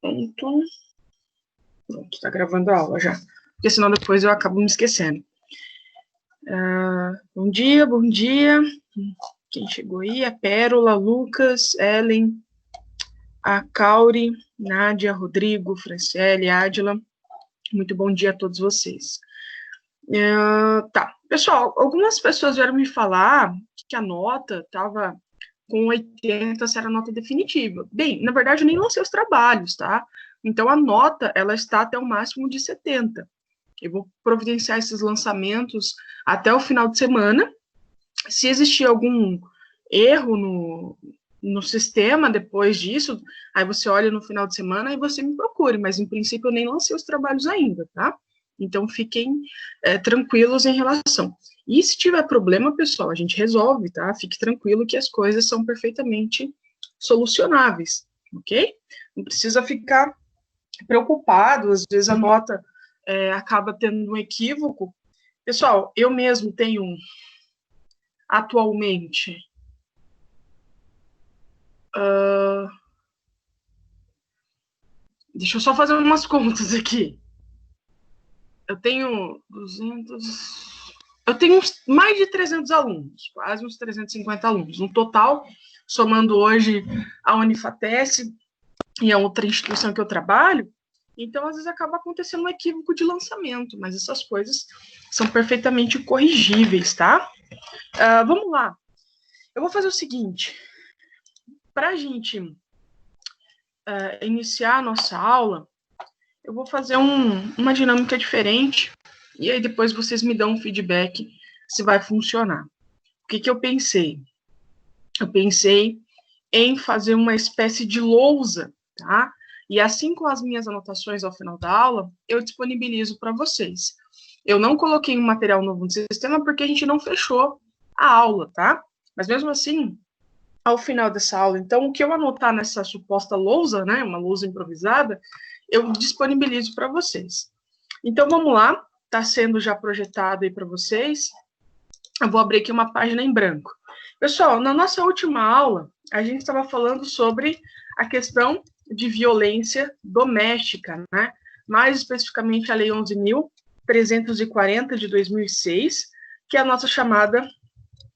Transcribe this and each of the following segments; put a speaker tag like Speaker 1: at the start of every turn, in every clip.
Speaker 1: Pronto. Pronto, tá gravando a aula já. Porque senão depois eu acabo me esquecendo. Bom dia, bom dia. Quem chegou aí? A Pérola, Lucas, Ellen, a Cauri, Nádia, Rodrigo, Franciele, Ádila. Muito bom dia a todos vocês. Tá, pessoal, algumas pessoas vieram me falar que a nota estava com 80, se era a nota definitiva. Bem, na verdade, eu nem lancei os trabalhos, tá? Então, a nota, ela está até o máximo de 70. Eu vou providenciar esses lançamentos até o final de semana. Se existir algum erro no sistema depois disso, aí você olha no final de semana e você me procure, mas, em princípio, eu nem lancei os trabalhos ainda, tá? Então, fiquem tranquilos em relação. E se tiver problema, pessoal, a gente resolve, tá? Fique tranquilo que as coisas são perfeitamente solucionáveis, ok? Não precisa ficar preocupado, às vezes a nota acaba tendo um equívoco. Pessoal, eu mesmo tenho, atualmente, deixa eu só fazer umas contas aqui. Eu tenho 200... Eu tenho mais de 300 alunos, quase uns 350 alunos. No total, somando hoje a Unifatesc e a outra instituição que eu trabalho, então, às vezes, acaba acontecendo um equívoco de lançamento, mas essas coisas são perfeitamente corrigíveis, tá? Vamos lá. Eu vou fazer o seguinte. Para a gente iniciar a nossa aula, eu vou fazer uma dinâmica diferente, e aí depois vocês me dão um feedback se vai funcionar. O que eu pensei? Eu pensei em fazer uma espécie de lousa, tá? E assim, com as minhas anotações ao final da aula, eu disponibilizo para vocês. Eu não coloquei um material novo no sistema porque a gente não fechou a aula, tá? Mas mesmo assim, ao final dessa aula, então, o que eu anotar nessa suposta lousa, né, uma lousa improvisada, eu disponibilizo para vocês. Então, vamos lá, está sendo já projetado aí para vocês. Eu vou abrir aqui uma página em branco. Pessoal, na nossa última aula, a gente estava falando sobre a questão de violência doméstica, né? Mais especificamente a Lei 11.340 de 2006, que é a nossa chamada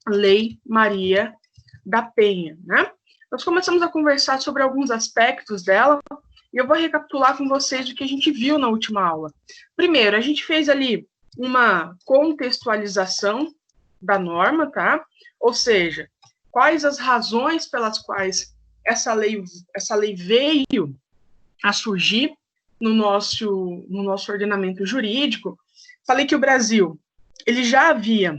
Speaker 1: Lei Maria da Penha, né? Nós começamos a conversar sobre alguns aspectos dela, e eu vou recapitular com vocês o que a gente viu na última aula. Primeiro, a gente fez ali uma contextualização da norma, tá? Ou seja, quais as razões pelas quais essa lei veio a surgir no nosso ordenamento jurídico. Falei que o Brasil ele já havia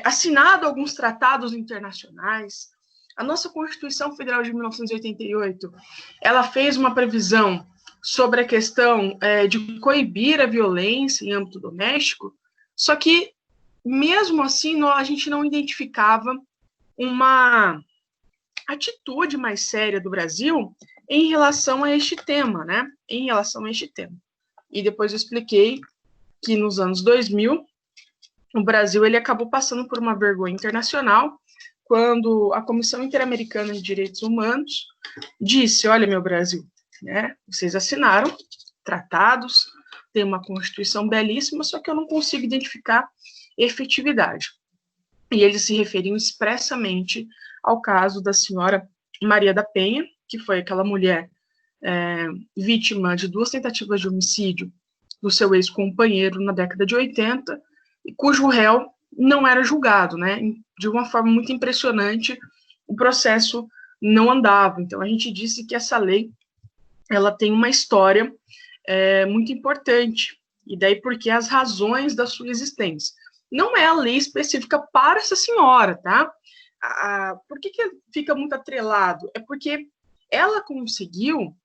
Speaker 1: assinado alguns tratados internacionais. A nossa Constituição Federal de 1988, ela fez uma previsão sobre a questão de coibir a violência em âmbito doméstico, só que, mesmo assim, a gente não identificava uma atitude mais séria do Brasil em relação a este tema, né? Em relação a este tema. E depois eu expliquei que nos anos 2000, o Brasil ele acabou passando por uma vergonha internacional quando a Comissão Interamericana de Direitos Humanos disse, olha, meu Brasil, né, vocês assinaram tratados, tem uma Constituição belíssima, só que eu não consigo identificar efetividade. E eles se referiam expressamente ao caso da senhora Maria da Penha, que foi aquela mulher vítima de 2 tentativas de homicídio do seu ex-companheiro na década de 80, e cujo réu não era julgado, né? De uma forma muito impressionante, o processo não andava. Então, a gente disse que essa lei, ela tem uma história muito importante, e daí porque as razões da sua existência. Não é a lei específica para essa senhora, tá? Por que fica muito atrelado? É porque ela conseguiu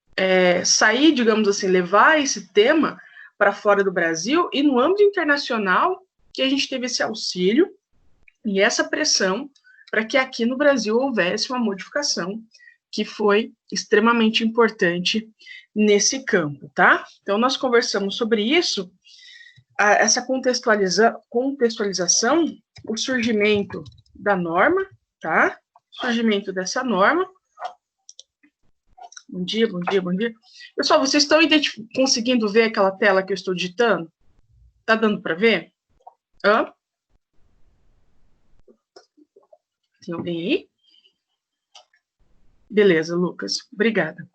Speaker 1: sair, digamos assim, levar esse tema para fora do Brasil, e no âmbito internacional que a gente teve esse auxílio e essa pressão para que aqui no Brasil houvesse uma modificação que foi extremamente importante nesse campo, tá? Então, nós conversamos sobre isso, essa contextualização, o surgimento da norma, tá? O surgimento dessa norma, Bom dia, bom dia, bom dia. Pessoal, vocês estão conseguindo ver aquela tela que eu estou digitando? Tá dando para ver? Hã? Tem alguém aí? Beleza, Lucas. Obrigada.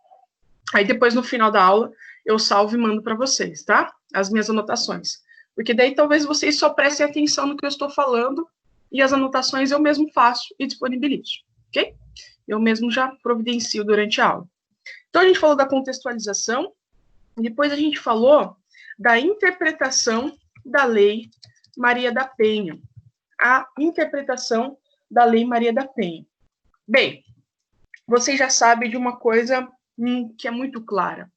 Speaker 1: Aí depois, no final da aula, eu salvo e mando para vocês, tá? As minhas anotações. Porque daí talvez vocês só prestem atenção no que eu estou falando e as anotações eu mesmo faço e disponibilizo, ok? Eu mesmo já providencio durante a aula. Então, a gente falou da contextualização, depois a gente falou da interpretação da Lei Maria da Penha. A interpretação da Lei Maria da Penha. Bem, vocês já sabem de uma coisa que é muito clara.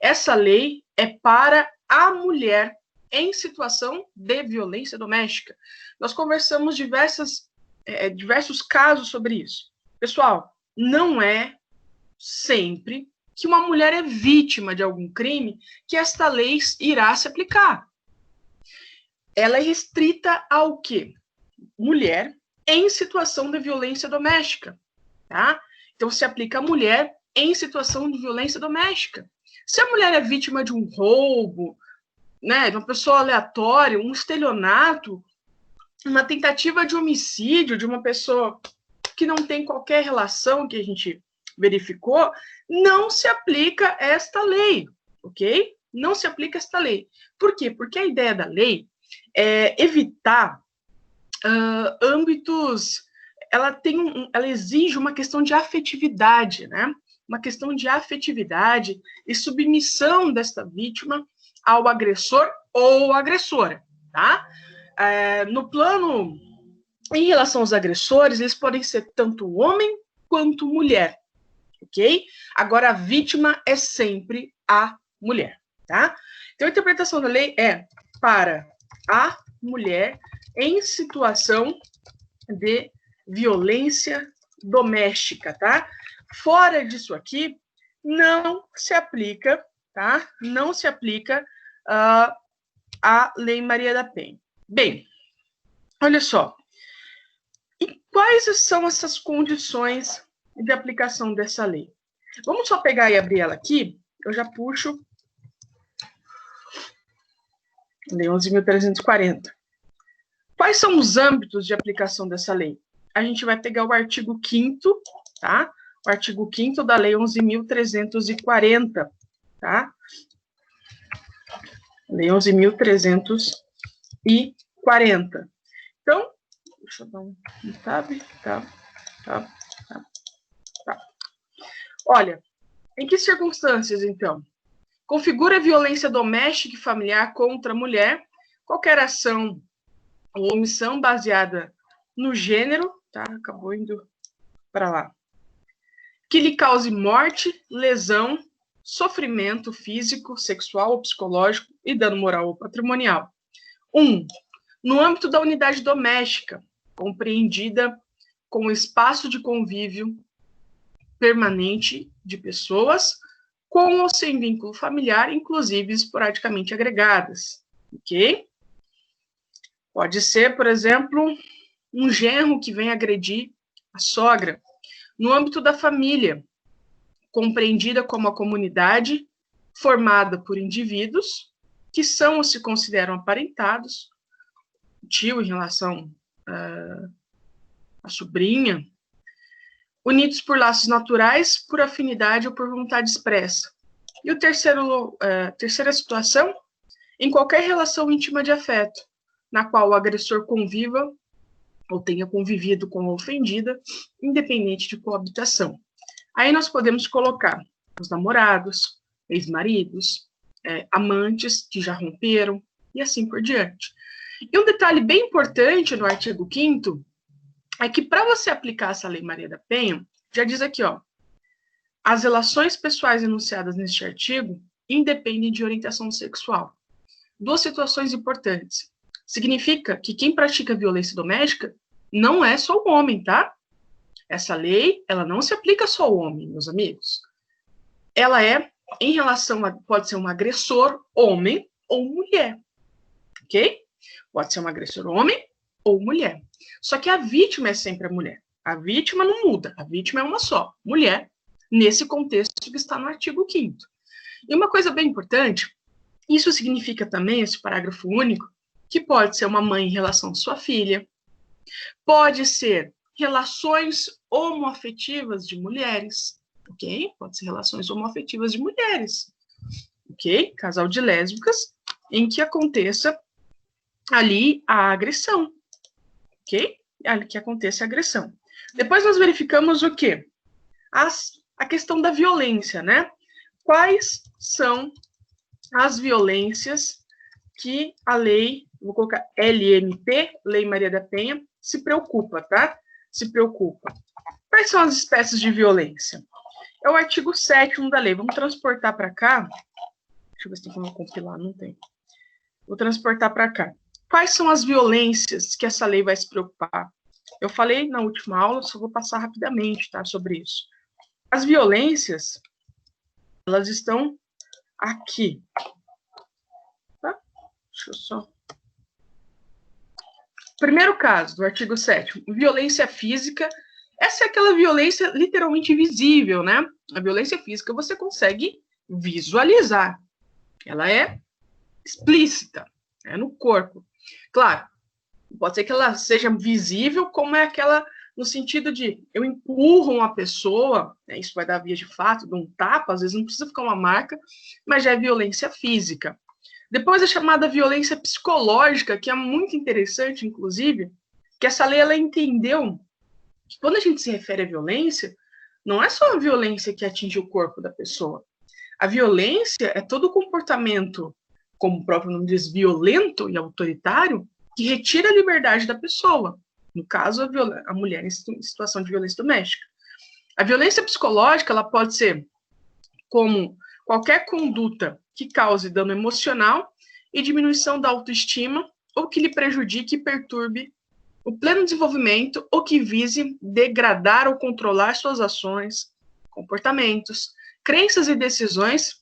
Speaker 1: Essa lei é para a mulher em situação de violência doméstica. Nós conversamos diversos casos sobre isso. Pessoal, não é sempre que uma mulher é vítima de algum crime que esta lei irá se aplicar. Ela é restrita ao quê? Mulher em situação de violência doméstica, tá? Então, se aplica a mulher em situação de violência doméstica. Se a mulher é vítima de um roubo, né, de uma pessoa aleatória, um estelionato, uma tentativa de homicídio de uma pessoa que não tem qualquer relação que a gente verificou, não se aplica esta lei, ok? Não se aplica esta lei. Por quê? Porque a ideia da lei é evitar âmbitos, ela exige uma questão de afetividade, né? Uma questão de afetividade e submissão desta vítima ao agressor ou agressora, tá? No plano, em relação aos agressores, eles podem ser tanto homem quanto mulher, ok? Agora, a vítima é sempre a mulher, tá? Então, a interpretação da lei é para a mulher em situação de violência doméstica, tá? Fora disso aqui, não se aplica, tá? Não se aplica a Lei Maria da Penha. Bem, olha só. E quais são essas condições de aplicação dessa lei? Vamos só pegar e abrir ela aqui. Eu já puxo. Lei 11.340. Quais são os âmbitos de aplicação dessa lei? A gente vai pegar o artigo 5º, tá? O artigo 5º da Lei 11.340, tá? Lei 11.340. Então, deixa eu dar um tab, tá. Olha, em que circunstâncias, então? Configura violência doméstica e familiar contra a mulher, qualquer ação ou omissão baseada no gênero, tá? Acabou indo para lá. Que lhe cause morte, lesão, sofrimento físico, sexual ou psicológico e dano moral ou patrimonial. 1. No âmbito da unidade doméstica, compreendida como espaço de convívio permanente de pessoas com ou sem vínculo familiar, inclusive esporadicamente agregadas, ok? Pode ser, por exemplo, um genro que vem agredir a sogra. No âmbito da família, compreendida como a comunidade formada por indivíduos que são ou se consideram aparentados, tio em relação à sobrinha, unidos por laços naturais, por afinidade ou por vontade expressa. E a terceira situação, em qualquer relação íntima de afeto, na qual o agressor conviva ou tenha convivido com a ofendida, independente de coabitação. Aí nós podemos colocar os namorados, ex-maridos, amantes que já romperam, e assim por diante. E um detalhe bem importante no artigo 5º é que para você aplicar essa Lei Maria da Penha, já diz aqui, ó, as relações pessoais enunciadas neste artigo independem de orientação sexual. Duas situações importantes. Significa que quem pratica violência doméstica não é só o homem, tá? Essa lei, ela não se aplica só ao homem, meus amigos. Ela é em relação a, pode ser um agressor homem ou mulher, ok? Pode ser um agressor homem ou mulher. Só que a vítima é sempre a mulher. A vítima não muda, a vítima é uma só, mulher. nesse contexto que está no artigo 5º. E uma coisa bem importante, isso significa também, esse parágrafo único, que pode ser uma mãe em relação à sua filha, pode ser relações homoafetivas de mulheres, ok? Pode ser relações homoafetivas de mulheres, ok? Casal de lésbicas, em que aconteça ali a agressão, ok? Ali que aconteça a agressão. Depois nós verificamos o quê? A questão da violência, né? Quais são as violências que a lei, vou colocar LMP, Lei Maria da Penha, se preocupa, tá? Se preocupa. Quais são as espécies de violência? É o artigo 7º da lei. Vamos transportar para cá. Deixa eu ver se tem como compilar, não tem. Vou transportar para cá. Quais são as violências que essa lei vai se preocupar? Eu falei na última aula, só vou passar rapidamente, tá, sobre isso. As violências, elas estão aqui. Tá? Deixa eu só... Primeiro caso, do artigo 7º, violência física. Essa é aquela violência literalmente visível, né? A violência física você consegue visualizar. Ela é explícita, é no corpo. Claro, pode ser que ela seja visível, como é aquela no sentido de eu empurro uma pessoa, né, isso vai dar via de fato, de um tapa, às vezes não precisa ficar uma marca, mas já é violência física. Depois a chamada violência psicológica, que é muito interessante, inclusive, que essa lei ela entendeu que quando a gente se refere à violência, não é só a violência que atinge o corpo da pessoa. A violência é todo o comportamento, como o próprio nome diz, violento e autoritário, que retira a liberdade da pessoa. No caso, a mulher em situação de violência doméstica. A violência psicológica ela pode ser como qualquer conduta que cause dano emocional e diminuição da autoestima, ou que lhe prejudique e perturbe o pleno desenvolvimento, ou que vise degradar ou controlar suas ações, comportamentos, crenças e decisões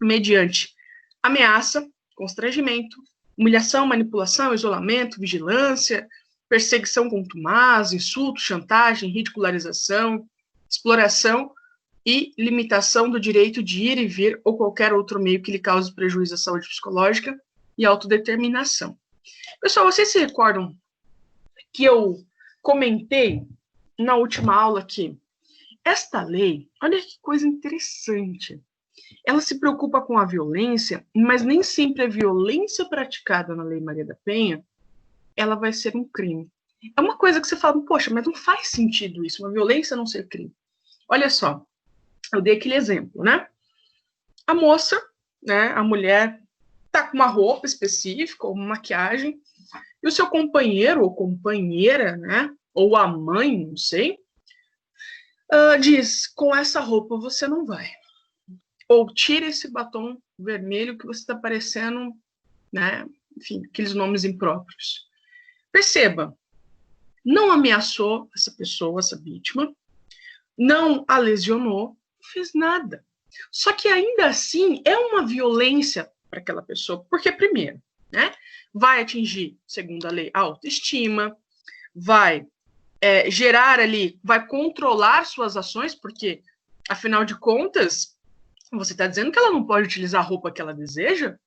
Speaker 1: mediante ameaça, constrangimento, humilhação, manipulação, isolamento, vigilância, perseguição contumaz, insulto, chantagem, ridicularização, exploração e limitação do direito de ir e vir ou qualquer outro meio que lhe cause prejuízo à saúde psicológica e autodeterminação. Pessoal, vocês se recordam que eu comentei na última aula que esta lei, olha que coisa interessante, ela se preocupa com a violência, mas nem sempre a violência praticada na Lei Maria da Penha, ela vai ser um crime. É uma coisa que você fala, poxa, mas não faz sentido isso, uma violência não ser crime. Olha só, eu dei aquele exemplo, né? A moça, né, a mulher, tá com uma roupa específica, ou uma maquiagem, e o seu companheiro ou companheira, né, ou a mãe, não sei, diz, com essa roupa você não vai. Ou tira esse batom vermelho que você está parecendo, né, enfim, aqueles nomes impróprios. Perceba, não ameaçou essa pessoa, essa vítima, não a lesionou, não fez nada. Só que ainda assim é uma violência para aquela pessoa, porque primeiro, né, vai atingir, segundo a lei, a autoestima, vai gerar ali, vai controlar suas ações, porque, afinal de contas, você está dizendo que ela não pode utilizar a roupa que ela deseja,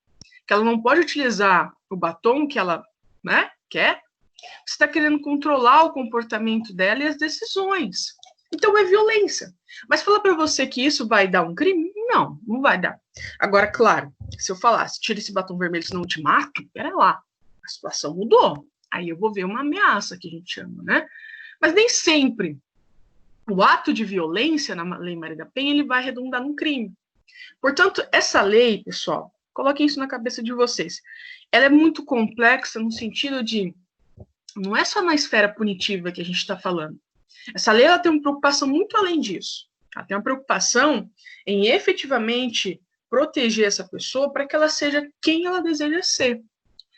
Speaker 1: que ela não pode utilizar o batom que ela, né, quer. Você está querendo controlar o comportamento dela e as decisões. Então é violência. Mas falar para você que isso vai dar um crime? Não, não vai dar. Agora, claro, se eu falasse, tira esse batom vermelho, senão eu te mato, pera lá, a situação mudou. Aí eu vou ver uma ameaça, que a gente chama, né? Mas nem sempre o ato de violência na Lei Maria da Penha, ele vai redundar num crime. Portanto, essa lei, pessoal, coloquem isso na cabeça de vocês, ela é muito complexa no sentido de, não é só na esfera punitiva que a gente está falando. Essa lei ela tem uma preocupação muito além disso. Ela tem uma preocupação em efetivamente proteger essa pessoa para que ela seja quem ela deseja ser.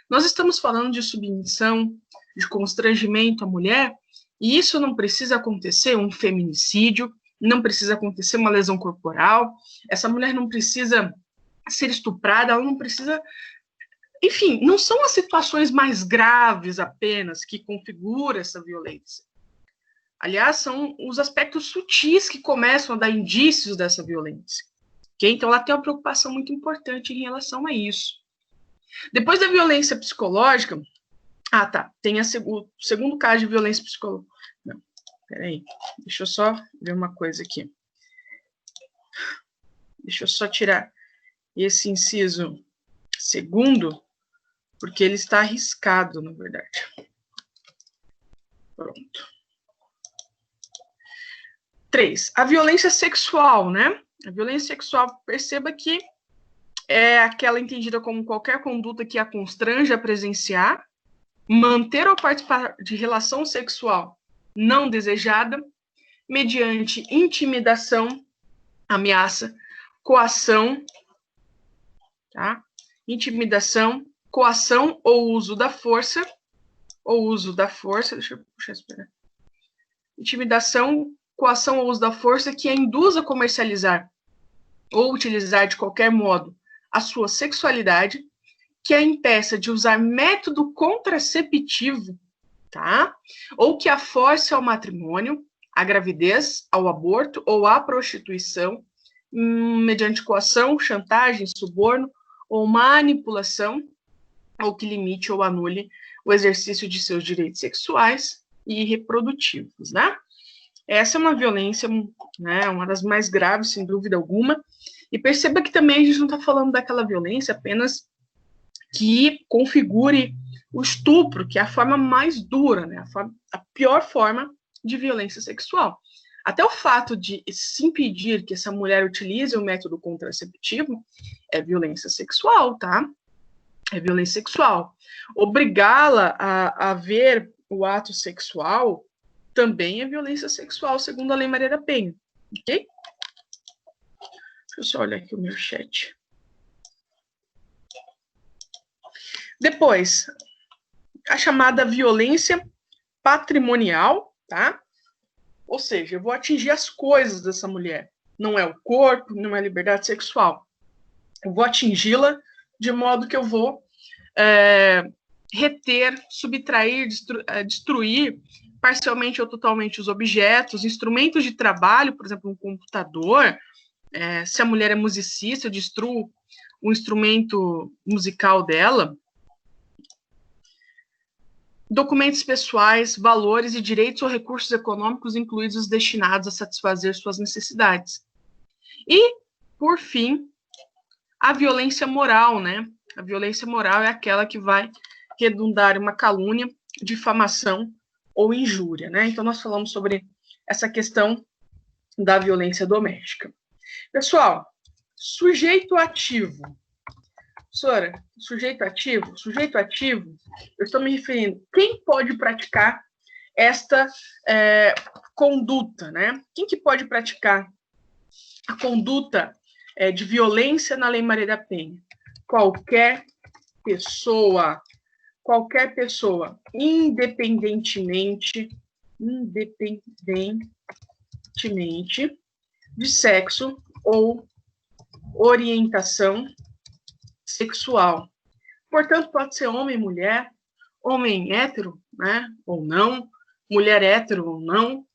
Speaker 1: Nós estamos falando de submissão, de constrangimento à mulher, e isso não precisa acontecer um feminicídio, não precisa acontecer uma lesão corporal, essa mulher não precisa ser estuprada, ela não precisa... Enfim, não são as situações mais graves apenas que configuram essa violência. Aliás, são os aspectos sutis que começam a dar indícios dessa violência. Okay? Então, ela tem uma preocupação muito importante em relação a isso. Depois da violência psicológica, tem o segundo caso de violência psicológica. Não, peraí, deixa eu só ver uma coisa aqui. Deixa eu só tirar esse inciso segundo, porque ele está arriscado, na verdade. Pronto. 3. A violência sexual, né? A violência sexual, perceba que é aquela entendida como qualquer conduta que a constrange a presenciar, manter ou participar de relação sexual não desejada, mediante intimidação, ameaça, coação, tá? Intimidação, coação ou uso da força, deixa eu puxar isso para. Intimidação, coação ou uso da força que a induz a comercializar ou utilizar de qualquer modo a sua sexualidade, que a impeça de usar método contraceptivo, tá? Ou que a force ao matrimônio, à gravidez, ao aborto ou à prostituição, mediante coação, chantagem, suborno ou manipulação, ou que limite ou anule o exercício de seus direitos sexuais e reprodutivos, né? Essa é uma violência, né, uma das mais graves, sem dúvida alguma. E perceba que também a gente não está falando daquela violência apenas que configure o estupro, que é a forma mais dura, né, a pior forma de violência sexual. Até o fato de se impedir que essa mulher utilize o método contraceptivo é violência sexual, tá? É violência sexual. Obrigá-la a ver o ato sexual também é violência sexual, segundo a Lei Maria da Penha, ok? Deixa eu só olhar aqui o meu chat. Depois, a chamada violência patrimonial, tá? Ou seja, eu vou atingir as coisas dessa mulher. Não é o corpo, não é a liberdade sexual. Eu vou atingi-la de modo que eu vou reter, subtrair, destruir parcialmente ou totalmente os objetos, instrumentos de trabalho, por exemplo, um computador. Se a mulher é musicista, eu destruo o instrumento musical dela. Documentos pessoais, valores e direitos ou recursos econômicos incluídos os destinados a satisfazer suas necessidades. E, por fim, a violência moral, né? A violência moral é aquela que vai redundar em uma calúnia, difamação ou injúria, né? Então, nós falamos sobre essa questão da violência doméstica. Pessoal, sujeito ativo. Professora, sujeito ativo, eu estou me referindo, quem pode praticar esta conduta, né? Quem que pode praticar a conduta de violência na Lei Maria da Penha? Qualquer pessoa, independentemente de sexo ou orientação sexual. Portanto, pode ser homem, mulher, homem hétero, né, ou não, mulher hétero ou não,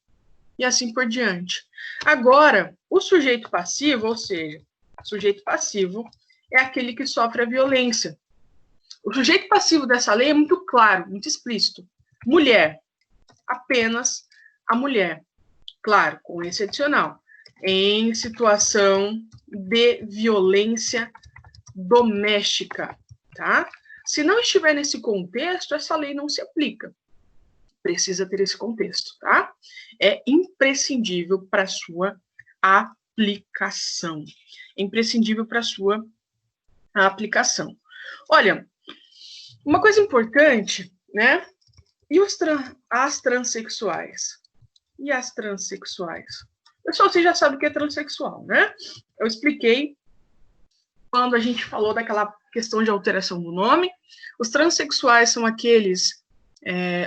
Speaker 1: e assim por diante. Agora, o sujeito passivo, ou seja, sujeito passivo é aquele que sofre a violência. O sujeito passivo dessa lei é muito claro, muito explícito. Mulher, apenas a mulher. Claro, com esse adicional. Em situação de violência doméstica, tá? Se não estiver nesse contexto, essa lei não se aplica. Precisa ter esse contexto, tá? É imprescindível para a sua aplicação. É imprescindível para a sua aplicação. Olha, uma coisa importante, né? E as transexuais? E as transexuais? Pessoal, você já sabe o que é transexual, né? Eu expliquei quando a gente falou daquela questão de alteração do nome. Os transexuais são aqueles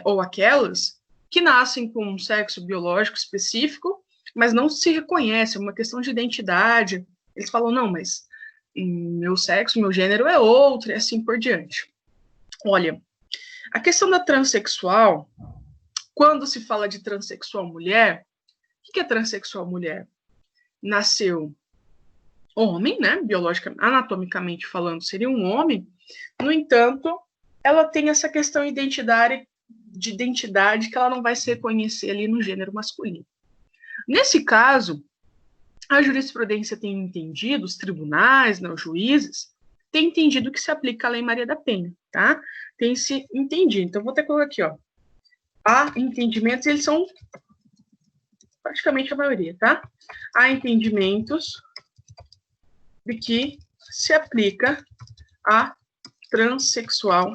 Speaker 1: ou aquelas que nascem com um sexo biológico específico, mas não se reconhecem, é uma questão de identidade. Eles falam, não, mas meu sexo, meu gênero é outro, e assim por diante. Olha, a questão da transexual, quando se fala de transexual mulher, o que é transexual mulher? Nasceu homem, né? Biologicamente, anatomicamente falando, seria um homem. No entanto, ela tem essa questão de identidade que ela não vai se reconhecer ali no gênero masculino. Nesse caso, a jurisprudência tem entendido, os tribunais, né, os juízes, têm entendido que se aplica a Lei Maria da Penha, tá? Tem se entendido. Então, vou até colocar aqui, ó. Há entendimentos, eles são praticamente a maioria, tá? Há entendimentos de que se aplica a transexual,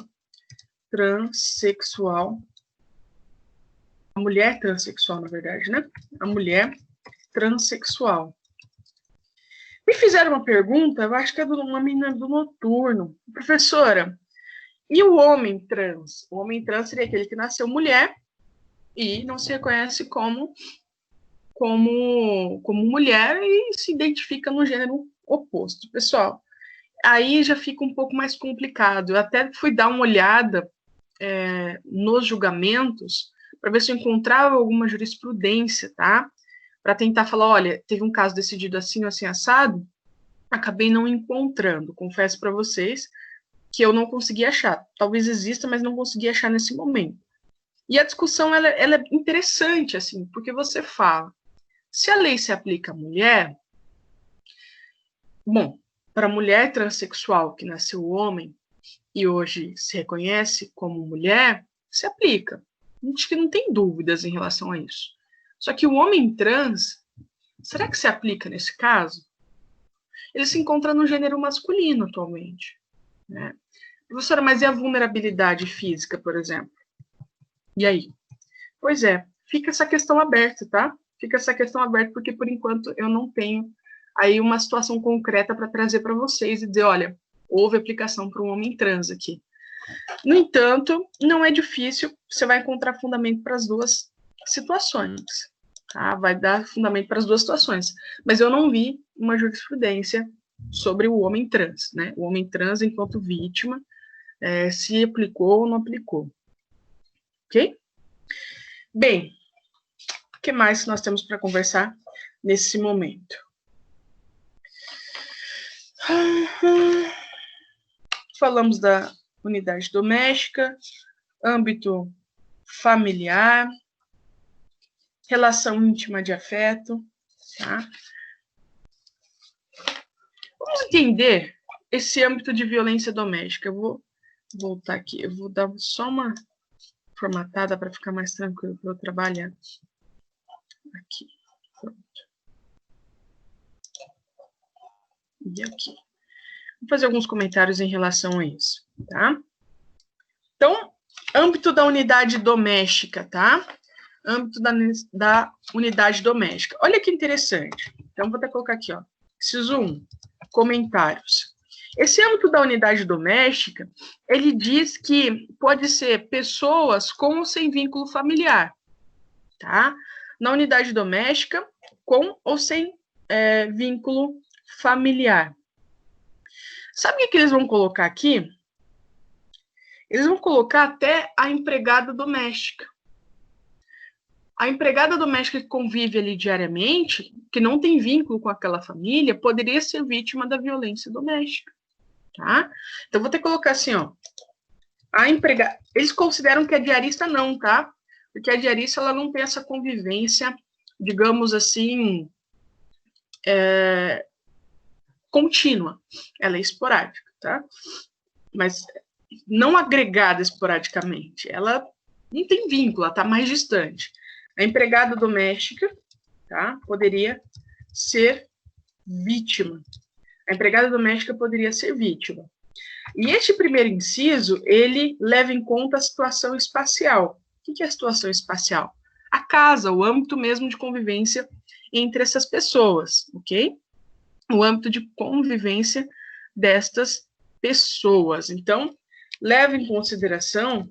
Speaker 1: a mulher transexual, na verdade, né? A mulher transexual. Me fizeram uma pergunta, eu acho que é de uma menina do noturno. Professora, e o homem trans? O homem trans seria aquele que nasceu mulher e não se reconhece como mulher e se identifica no gênero oposto. Pessoal, aí já fica um pouco mais complicado. Eu até fui dar uma olhada nos julgamentos para ver se eu encontrava alguma jurisprudência, tá? Para tentar falar, olha, teve um caso decidido assim, assim, assado, acabei não encontrando. Confesso para vocês que eu não consegui achar. Talvez exista, mas não consegui achar nesse momento. E a discussão, ela é interessante, assim, porque você fala, se a lei se aplica à mulher, bom, para a mulher transexual que nasceu homem e hoje se reconhece como mulher, se aplica. Acho que não tem dúvidas em relação a isso. Só que o homem trans, será que se aplica nesse caso? Ele se encontra no gênero masculino atualmente, né? Professora, mas e a vulnerabilidade física, por exemplo? E aí? Pois é, fica essa questão aberta, tá? Fica essa questão aberta porque, por enquanto, eu não tenho aí uma situação concreta para trazer para vocês e dizer, olha, houve aplicação para um homem trans aqui. No entanto, não é difícil, você vai encontrar fundamento para as duas situações, tá? Vai dar fundamento para as duas situações. Mas eu não vi uma jurisprudência sobre o homem trans, né? O homem trans enquanto vítima, se aplicou ou não aplicou. Ok? Bem, o que mais nós temos para conversar nesse momento? Falamos da unidade doméstica, âmbito familiar, relação íntima de afeto, tá? Vamos entender esse âmbito de violência doméstica. Eu vou voltar aqui, eu vou dar só uma formatada para ficar mais tranquilo para eu trabalhar. Aqui, pronto. E aqui. Vou fazer alguns comentários em relação a isso, tá? Então, âmbito da unidade doméstica, tá? Âmbito da unidade doméstica. Olha que interessante. Então, vou até colocar aqui, ó. Inciso 1, comentários. Esse âmbito da unidade doméstica, ele diz que pode ser pessoas com ou sem vínculo familiar, tá? Na unidade doméstica, com ou sem vínculo familiar. Sabe o que eles vão colocar aqui? Eles vão colocar até a empregada doméstica. A empregada doméstica que convive ali diariamente, que não tem vínculo com aquela família, poderia ser vítima da violência doméstica, tá? Então, vou ter que colocar assim, ó. A empregada... Eles consideram que a diarista não, tá? Porque a diarista, ela não tem essa convivência, digamos assim, contínua. Ela é esporádica, tá? Mas não agregada esporadicamente. Ela não tem vínculo, ela está mais distante. A empregada doméstica, tá, poderia ser vítima. A empregada doméstica poderia ser vítima. E este primeiro inciso, ele leva em conta a situação espacial. O que é a situação espacial? A casa, o âmbito mesmo de convivência entre essas pessoas, ok? O âmbito de convivência destas pessoas. Então, leva em consideração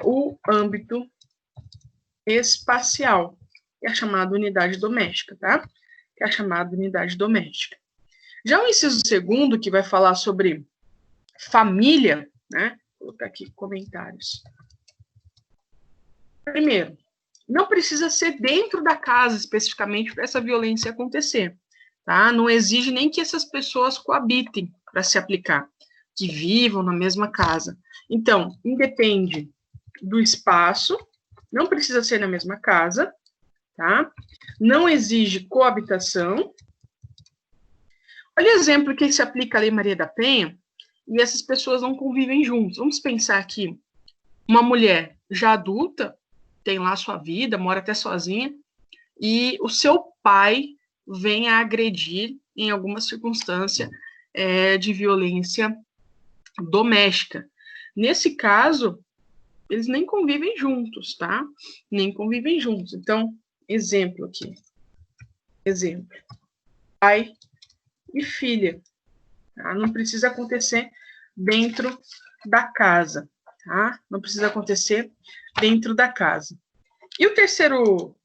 Speaker 1: o âmbito espacial, que é chamada unidade doméstica, tá? Que é chamada unidade doméstica. Já o inciso segundo, que vai falar sobre família, né? Vou colocar aqui comentários. Primeiro, não precisa ser dentro da casa especificamente para essa violência acontecer, tá? Não exige nem que essas pessoas coabitem para se aplicar, que vivam na mesma casa. Então, independe do espaço, não precisa ser na mesma casa, tá? Não exige coabitação. Olha o exemplo que se aplica à Lei Maria da Penha, e essas pessoas não convivem juntos. Vamos pensar aqui, uma mulher já adulta, tem lá sua vida, mora até sozinha, e o seu pai vem a agredir em alguma circunstância de violência doméstica. Nesse caso, eles nem convivem juntos, tá? Nem convivem juntos. Então, exemplo aqui. Exemplo. Pai e filha. Tá? Não precisa acontecer dentro da casa, tá? Não precisa acontecer dentro da casa. E o terceiro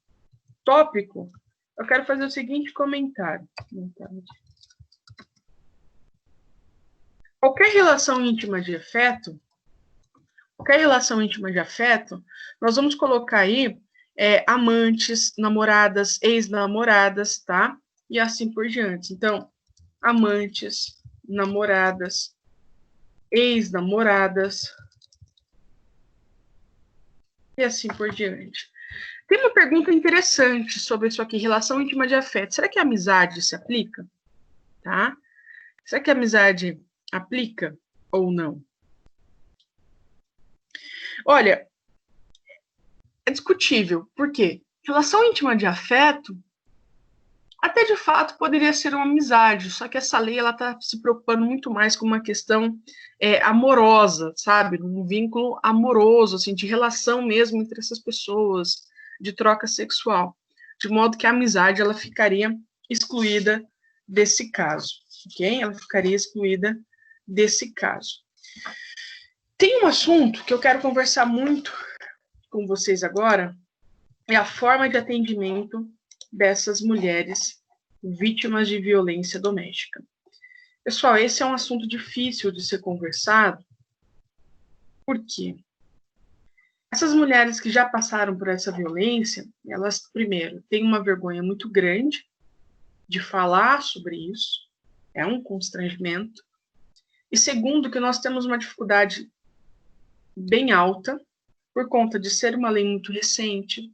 Speaker 1: tópico, eu quero fazer o seguinte comentário. Qualquer relação íntima de afeto, nós vamos colocar aí amantes, namoradas, ex-namoradas, tá? E assim por diante. Então, amantes, namoradas, ex-namoradas, e assim por diante. Tem uma pergunta interessante sobre isso aqui, relação íntima de afeto. Será que a amizade se aplica? Tá? Será que a amizade aplica ou não? Olha, é discutível. Por quê? Relação íntima de afeto até de fato poderia ser uma amizade, só que essa lei ela está se preocupando muito mais com uma questão amorosa, sabe? Um vínculo amoroso, assim, de relação mesmo entre essas pessoas, de troca sexual, de modo que a amizade ela ficaria excluída desse caso, ok? Ela ficaria excluída desse caso. Tem um assunto que eu quero conversar muito com vocês agora, é a forma de atendimento dessas mulheres vítimas de violência doméstica. Pessoal, esse é um assunto difícil de ser conversado, porque essas mulheres que já passaram por essa violência, elas, primeiro, têm uma vergonha muito grande de falar sobre isso, é um constrangimento, e segundo, que nós temos uma dificuldade bem alta, por conta de ser uma lei muito recente,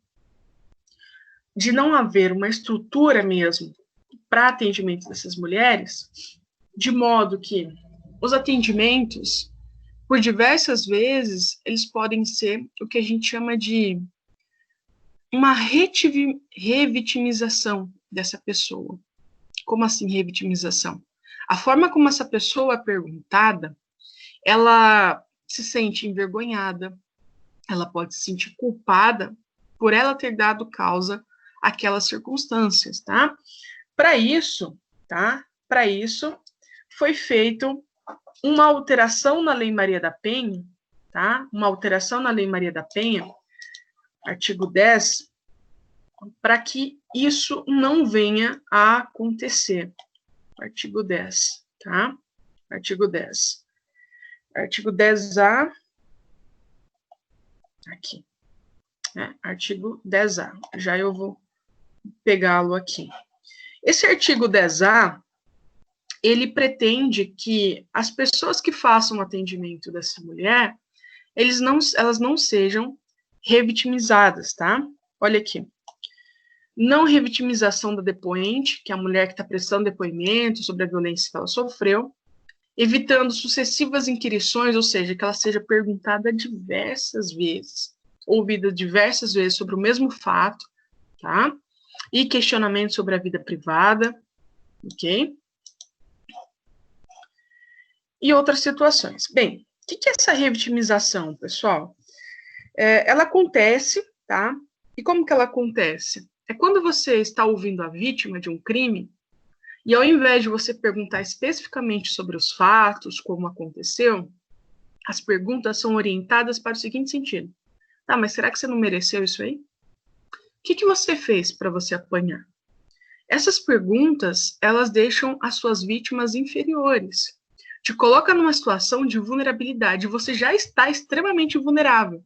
Speaker 1: de não haver uma estrutura mesmo para atendimento dessas mulheres, de modo que os atendimentos, por diversas vezes, eles podem ser o que a gente chama de uma revitimização dessa pessoa. Como assim revitimização? A forma como essa pessoa é perguntada, ela se sente envergonhada, ela pode se sentir culpada por ela ter dado causa àquelas circunstâncias, tá? Para isso, foi feito uma alteração na Lei Maria da Penha, tá? Uma alteração na Lei Maria da Penha, artigo 10, para que isso não venha a acontecer. Artigo 10, tá? Artigo 10. Artigo 10A, aqui. Artigo 10A. Já eu vou pegá-lo aqui. Esse artigo 10A, ele pretende que as pessoas que façam o atendimento dessa mulher, elas não sejam revitimizadas, tá? Olha aqui. Não revitimização da depoente, que é a mulher que está prestando depoimento sobre a violência que ela sofreu, evitando sucessivas inquirições, ou seja, que ela seja perguntada diversas vezes, ouvida diversas vezes sobre o mesmo fato, tá? E questionamento sobre a vida privada, ok? E outras situações. Bem, o que é essa revitimização, pessoal? Ela acontece, tá? E como que ela acontece? É quando você está ouvindo a vítima de um crime, e ao invés de você perguntar especificamente sobre os fatos, como aconteceu, as perguntas são orientadas para o seguinte sentido. Tá, mas será que você não mereceu isso aí? O que você fez para você apanhar? Essas perguntas, elas deixam as suas vítimas inferiores, te coloca numa situação de vulnerabilidade. Você já está extremamente vulnerável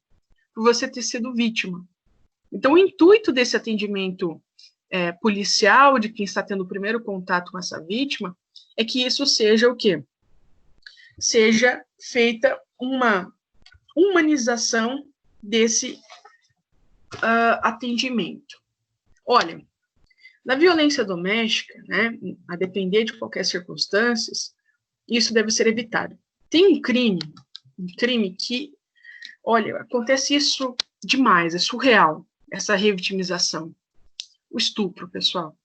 Speaker 1: por você ter sido vítima. Então, o intuito desse atendimento policial, de quem está tendo o primeiro contato com essa vítima, é que isso seja o quê? Seja feita uma humanização desse atendimento. Olha, na violência doméstica, né, a depender de qualquer circunstância, isso deve ser evitado. Tem um crime que, olha, acontece isso demais, é surreal, essa revitimização. O estupro, pessoal.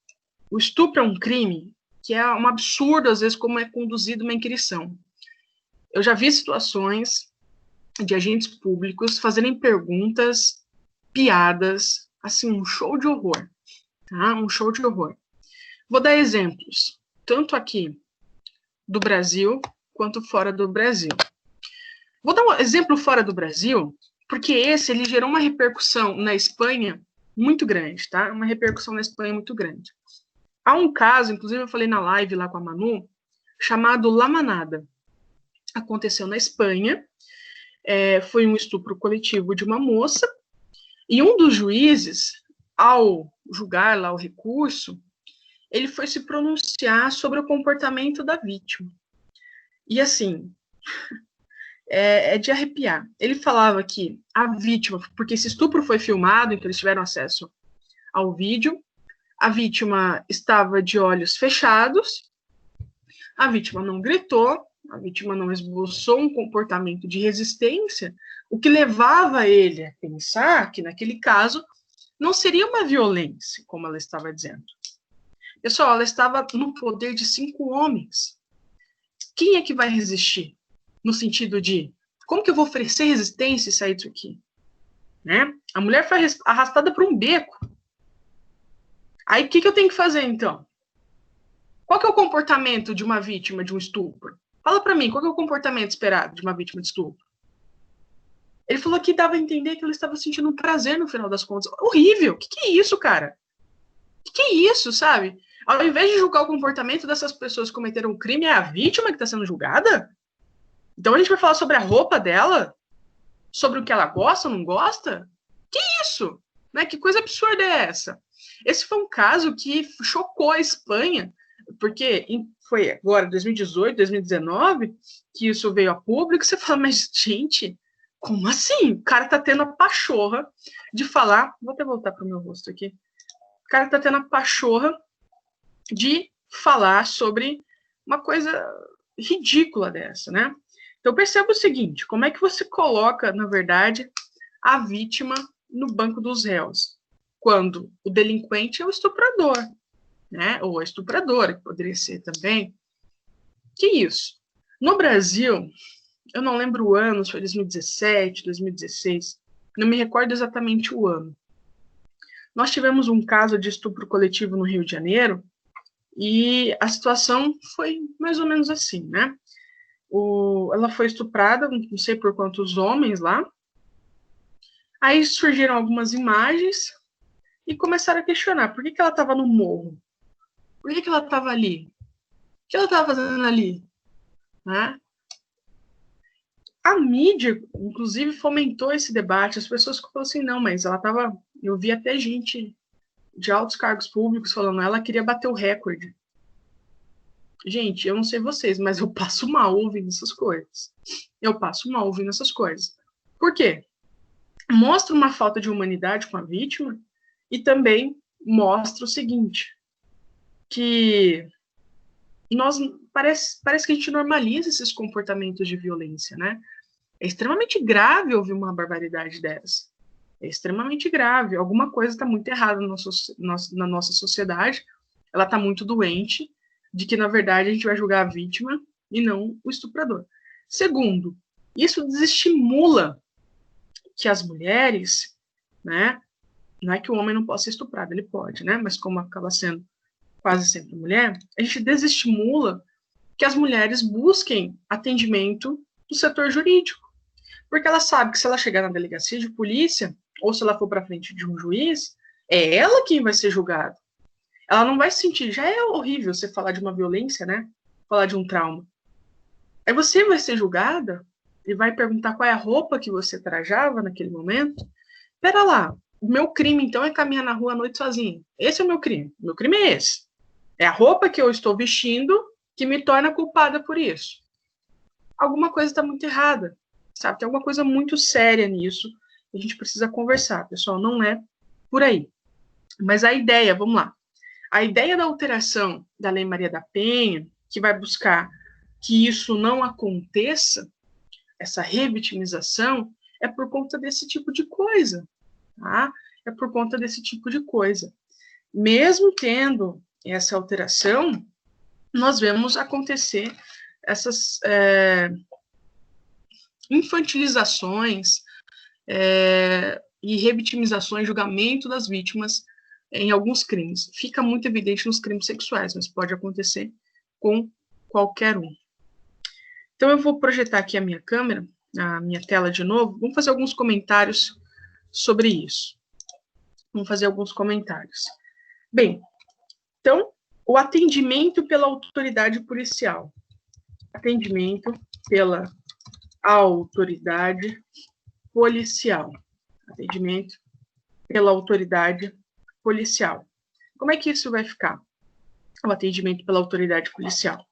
Speaker 1: O estupro é um crime que é um absurdo, às vezes, como é conduzido uma inquirição. Eu já vi situações de agentes públicos fazerem perguntas, piadas, assim, um show de horror. Tá? Um show de horror. Vou dar exemplos, tanto aqui do Brasil, quanto fora do Brasil. Vou dar um exemplo fora do Brasil, porque ele gerou uma repercussão na Espanha muito grande, tá? Uma repercussão na Espanha muito grande. Há um caso, inclusive eu falei na live lá com a Manu, chamado La Manada. Aconteceu na Espanha, foi um estupro coletivo de uma moça, e um dos juízes, ao julgar lá o recurso, ele foi se pronunciar sobre o comportamento da vítima. E assim, é de arrepiar. Ele falava que a vítima, porque esse estupro foi filmado, então eles tiveram acesso ao vídeo, a vítima estava de olhos fechados, a vítima não gritou, a vítima não esboçou um comportamento de resistência, o que levava ele a pensar que, naquele caso, não seria uma violência, como ela estava dizendo. Pessoal, ela estava no poder de 5 homens. Quem é que vai resistir? No sentido de, como que eu vou oferecer resistência e sair disso aqui? Né? A mulher foi arrastada para um beco. Aí, o que eu tenho que fazer, então? Qual que é o comportamento de uma vítima de um estupro? Fala para mim, qual que é o comportamento esperado de uma vítima de estupro? Ele falou que dava a entender que ela estava sentindo um prazer no final das contas. Horrível! O que é isso, cara? O que é isso, sabe? Ao invés de julgar o comportamento dessas pessoas que cometeram o crime, é a vítima que está sendo julgada? Então a gente vai falar sobre a roupa dela? Sobre o que ela gosta ou não gosta? Que isso? Né? Que coisa absurda é essa? Esse foi um caso que chocou a Espanha, porque foi agora, 2018, 2019, que isso veio a público. Você fala, mas gente, como assim? O cara tá tendo a pachorra de falar. Vou até voltar para o meu rosto aqui. O cara tá tendo a pachorra de falar sobre uma coisa ridícula dessa, né? Então perceba o seguinte, como é que você coloca, na verdade, a vítima no banco dos réus, quando o delinquente é o estuprador, né? Ou a estupradora, que poderia ser também. Que isso? No Brasil, eu não lembro o ano, se foi 2017, 2016, não me recordo exatamente o ano. Nós tivemos um caso de estupro coletivo no Rio de Janeiro, e a situação foi mais ou menos assim, né? Ela foi estuprada, não sei por quantos homens lá. Aí surgiram algumas imagens e começaram a questionar por que ela estava no morro? Por que ela estava ali? O que ela estava fazendo ali? Né? A mídia, inclusive, fomentou esse debate. As pessoas falaram assim, não, mas ela estava... Eu vi até gente de altos cargos públicos falando, ela queria bater o recorde. Gente, eu não sei vocês, mas eu passo mal ouvindo essas coisas. Eu passo mal ouvindo essas coisas. Por quê? Mostra uma falta de humanidade com a vítima e também mostra o seguinte, que parece que a gente normaliza esses comportamentos de violência, né? É extremamente grave ouvir uma barbaridade dessa. É extremamente grave. Alguma coisa está muito errada na nossa sociedade. Ela está muito doente de que, na verdade, a gente vai julgar a vítima e não o estuprador. Segundo, isso desestimula que as mulheres, né, não é que o homem não possa ser estuprado, ele pode, né, mas como acaba sendo quase sempre mulher, a gente desestimula que as mulheres busquem atendimento do setor jurídico, porque ela sabe que se ela chegar na delegacia de polícia, ou se ela for para frente de um juiz, é ela quem vai ser julgada. Ela não vai se sentir, já é horrível você falar de uma violência, né, falar de um trauma. Aí você vai ser julgada e vai perguntar qual é a roupa que você trajava naquele momento. Pera lá, o meu crime, então, é caminhar na rua à noite sozinho. Esse é o meu crime. O meu crime é esse. É a roupa que eu estou vestindo que me torna culpada por isso. Alguma coisa está muito errada, sabe? Tem alguma coisa muito séria nisso. A gente precisa conversar, pessoal. Não é por aí. Mas a ideia, vamos lá. A ideia da alteração da Lei Maria da Penha, que vai buscar que isso não aconteça, essa revitimização, é por conta desse tipo de coisa, tá? É por conta desse tipo de coisa. Mesmo tendo essa alteração, nós vemos acontecer essas infantilizações e revitimizações, julgamento das vítimas em alguns crimes. Fica muito evidente nos crimes sexuais, mas pode acontecer com qualquer um. Então, eu vou projetar aqui a minha câmera, a minha tela de novo. Vamos fazer alguns comentários sobre isso. Vamos fazer alguns comentários. Bem, então, o atendimento pela autoridade policial. Atendimento pela autoridade policial. Atendimento pela autoridade policial. Como é que isso vai ficar? O atendimento pela autoridade policial.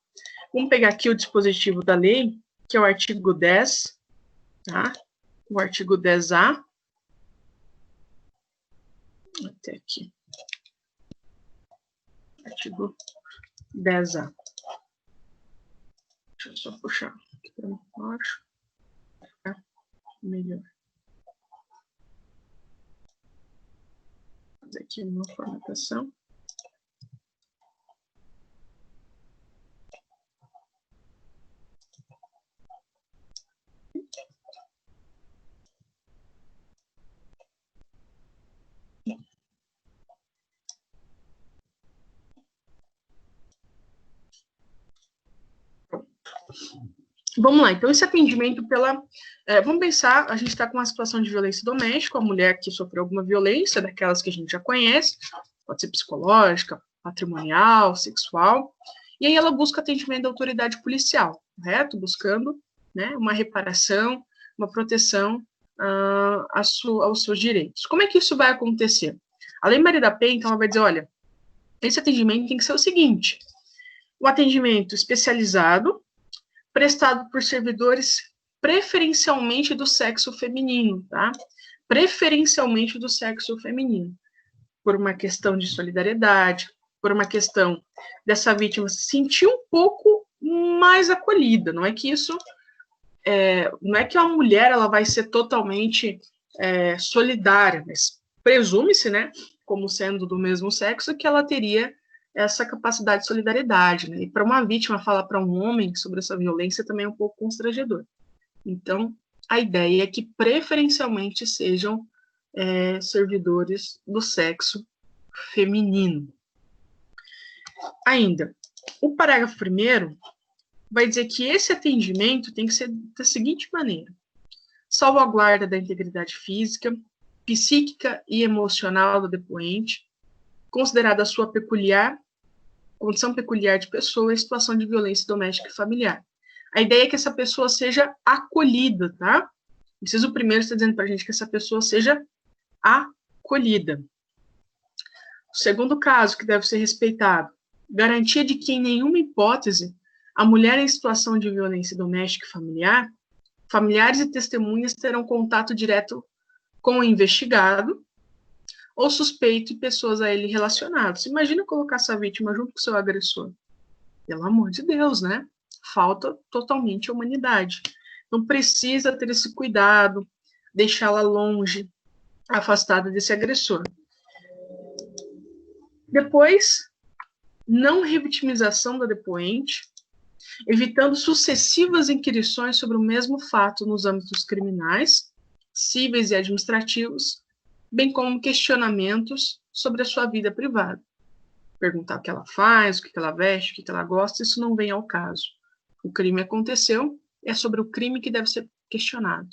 Speaker 1: Vamos pegar aqui o dispositivo da lei, que é o artigo 10, tá? O artigo 10A. Até aqui. Artigo 10A. Deixa eu só puxar aqui para baixo. Ficar melhor. Vou fazer aqui uma formatação. Vamos lá, então esse atendimento pela... vamos pensar, a gente está com uma situação de violência doméstica, a mulher que sofreu alguma violência, daquelas que a gente já conhece, pode ser psicológica, patrimonial, sexual, e aí ela busca atendimento da autoridade policial, correto? Buscando, né, uma reparação, uma proteção aos seus direitos. Como é que isso vai acontecer? A Lei Maria da Penha, então, ela vai dizer, olha, esse atendimento tem que ser o seguinte, o atendimento especializado, prestado por servidores preferencialmente do sexo feminino, tá? Preferencialmente do sexo feminino, por uma questão de solidariedade, por uma questão dessa vítima se sentir um pouco mais acolhida. Não é que isso, não é que a mulher ela vai ser totalmente solidária, mas presume-se, né, como sendo do mesmo sexo, que ela teria essa capacidade de solidariedade, né? E para uma vítima falar para um homem sobre essa violência também é um pouco constrangedor. Então, a ideia é que preferencialmente sejam servidores do sexo feminino. Ainda, o parágrafo 1º vai dizer que esse atendimento tem que ser da seguinte maneira: salvaguarda da integridade física, psíquica e emocional do depoente, considerada a sua condição peculiar de pessoa em situação de violência doméstica e familiar. A ideia é que essa pessoa seja acolhida, tá? O primeiro está dizendo para a gente que essa pessoa seja acolhida. O segundo caso que deve ser respeitado, garantia de que em nenhuma hipótese a mulher em situação de violência doméstica e familiar, familiares e testemunhas terão contato direto com o investigado ou suspeito e pessoas a ele relacionadas. Imagina colocar essa vítima junto com o seu agressor. Pelo amor de Deus, né? Falta totalmente a humanidade. Então, precisa ter esse cuidado, deixá-la longe, afastada desse agressor. Depois, não revitimização da depoente, evitando sucessivas inquirições sobre o mesmo fato nos âmbitos criminais, cíveis e administrativos, bem como questionamentos sobre a sua vida privada. Perguntar o que ela faz, o que ela veste, o que ela gosta, isso não vem ao caso. O crime aconteceu, é sobre o crime que deve ser questionado.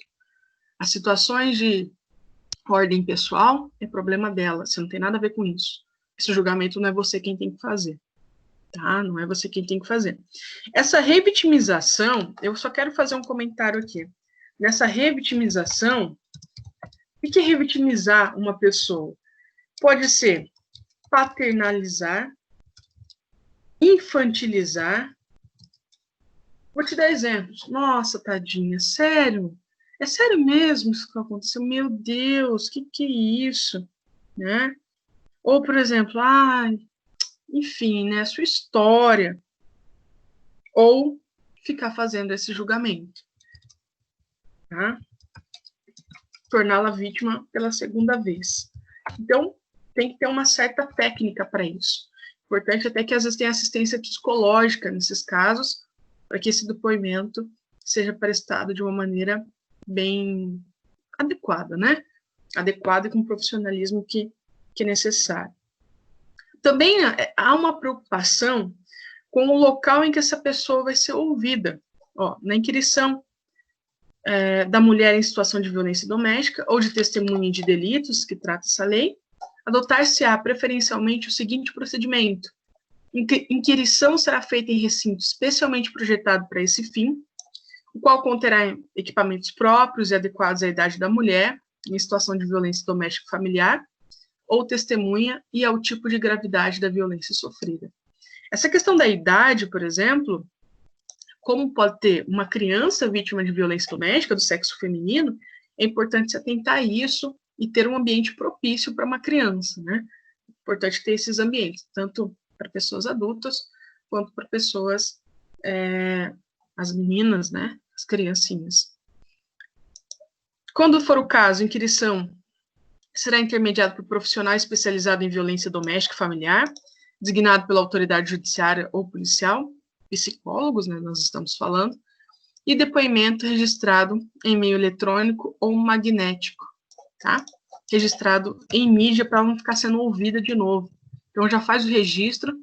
Speaker 1: As situações de ordem pessoal é problema dela, você não tem nada a ver com isso. Esse julgamento não é você quem tem que fazer. tá? Não é você quem tem que fazer. Essa revitimização, eu só quero fazer um comentário aqui. Nessa revitimização, o que é revitimizar uma pessoa? Pode ser paternalizar, infantilizar. Vou te dar exemplos. Nossa, tadinha, sério? É sério mesmo isso que aconteceu? Meu Deus, que é isso? Né? Ou, por exemplo, enfim, né, sua história. Ou ficar fazendo esse julgamento. Tá? Torná-la vítima pela segunda vez. Então, tem que ter uma certa técnica para isso. Importante até que às vezes tenha assistência psicológica nesses casos, para que esse depoimento seja prestado de uma maneira bem adequada, né? Adequada e com o profissionalismo que é necessário. Também há uma preocupação com o local em que essa pessoa vai ser ouvida. Ó, na inquirição da mulher em situação de violência doméstica ou de testemunha de delitos, que trata essa lei, adotar-se-á preferencialmente o seguinte procedimento. Inquirição será feita em recinto especialmente projetado para esse fim, o qual conterá equipamentos próprios e adequados à idade da mulher, em situação de violência doméstica familiar, ou testemunha, e ao tipo de gravidade da violência sofrida. Essa questão da idade, por exemplo, como pode ter uma criança vítima de violência doméstica do sexo feminino, é importante se atentar a isso e ter um ambiente propício para uma criança, né? É importante ter esses ambientes, tanto para pessoas adultas, quanto para pessoas, as meninas, né? As criancinhas. Quando for o caso, a inquirição será intermediada por profissional especializado em violência doméstica e familiar, designado pela autoridade judiciária ou policial, psicólogos, né, nós estamos falando, e depoimento registrado em meio eletrônico ou magnético, tá? Registrado em mídia para não ficar sendo ouvida de novo. Então, já faz o registro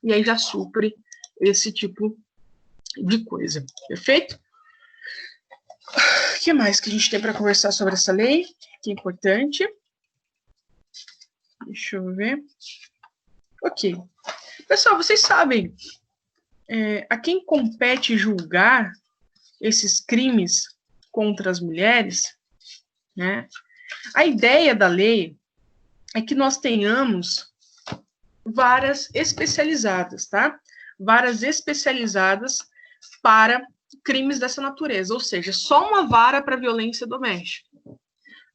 Speaker 1: e aí já supre esse tipo de coisa. Perfeito? O que mais que a gente tem para conversar sobre essa lei? Que é importante. Deixa eu ver. Ok. Pessoal, vocês sabem a quem compete julgar esses crimes contra as mulheres, né? A ideia da lei é que nós tenhamos varas especializadas, tá? Varas especializadas para crimes dessa natureza, ou seja, só uma vara para violência doméstica.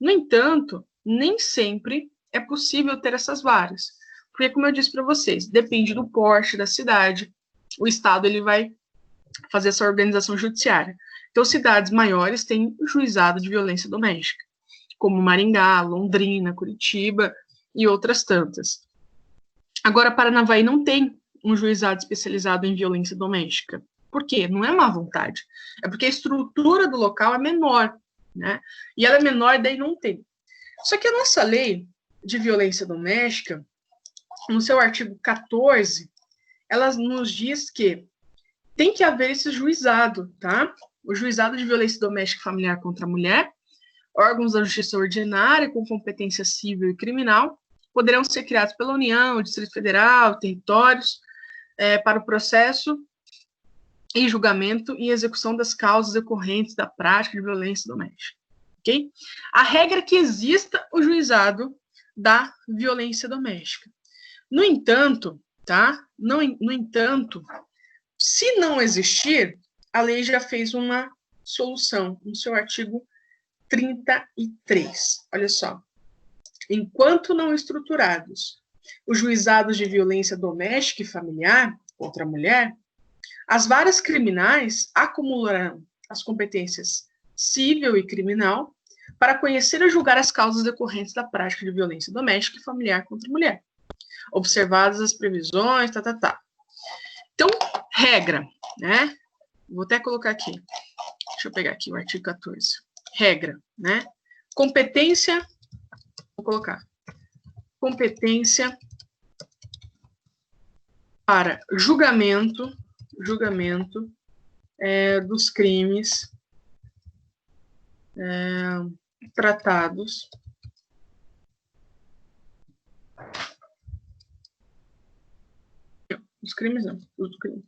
Speaker 1: No entanto, nem sempre é possível ter essas varas, porque, como eu disse para vocês, depende do porte da cidade, o Estado ele vai fazer essa organização judiciária. Então, cidades maiores têm juizado de violência doméstica, como Maringá, Londrina, Curitiba e outras tantas. Agora, Paranavaí não tem um juizado especializado em violência doméstica. Por quê? Não é má vontade. É porque a estrutura do local é menor, né? E ela é menor, daí não tem. Só que a nossa lei de violência doméstica, no seu artigo 14, ela nos diz que tem que haver esse juizado, tá? O juizado de violência doméstica familiar contra a mulher, órgãos da justiça ordinária com competência civil e criminal, poderão ser criados pela União, Distrito Federal, territórios, para o processo e julgamento e execução das causas decorrentes da prática de violência doméstica. Ok? A regra é que exista o juizado da violência doméstica. No entanto, tá? No entanto, se não existir, a lei já fez uma solução no seu artigo 33. Olha só. Enquanto não estruturados os juizados de violência doméstica e familiar contra a mulher, as varas criminais acumularão as competências civil e criminal para conhecer e julgar as causas decorrentes da prática de violência doméstica e familiar contra a mulher, observadas as previsões, Então, regra, né? Vou até colocar aqui. Deixa eu pegar aqui o artigo 14. Regra, né? Competência, vou colocar. Competência para julgamento dos crimes tratados dos crimes não, do crime.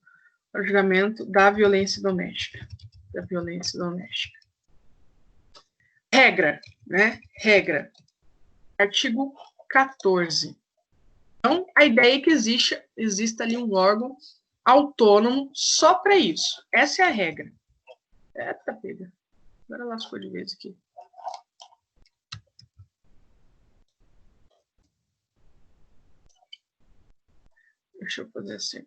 Speaker 1: Para o julgamento da violência doméstica. Da violência doméstica. Regra, né? Regra. Artigo 14. Então, a ideia é que exista ali um órgão autônomo só para isso. Essa é a regra. Eita, pega. Agora lascou de vez aqui. Deixa eu fazer assim.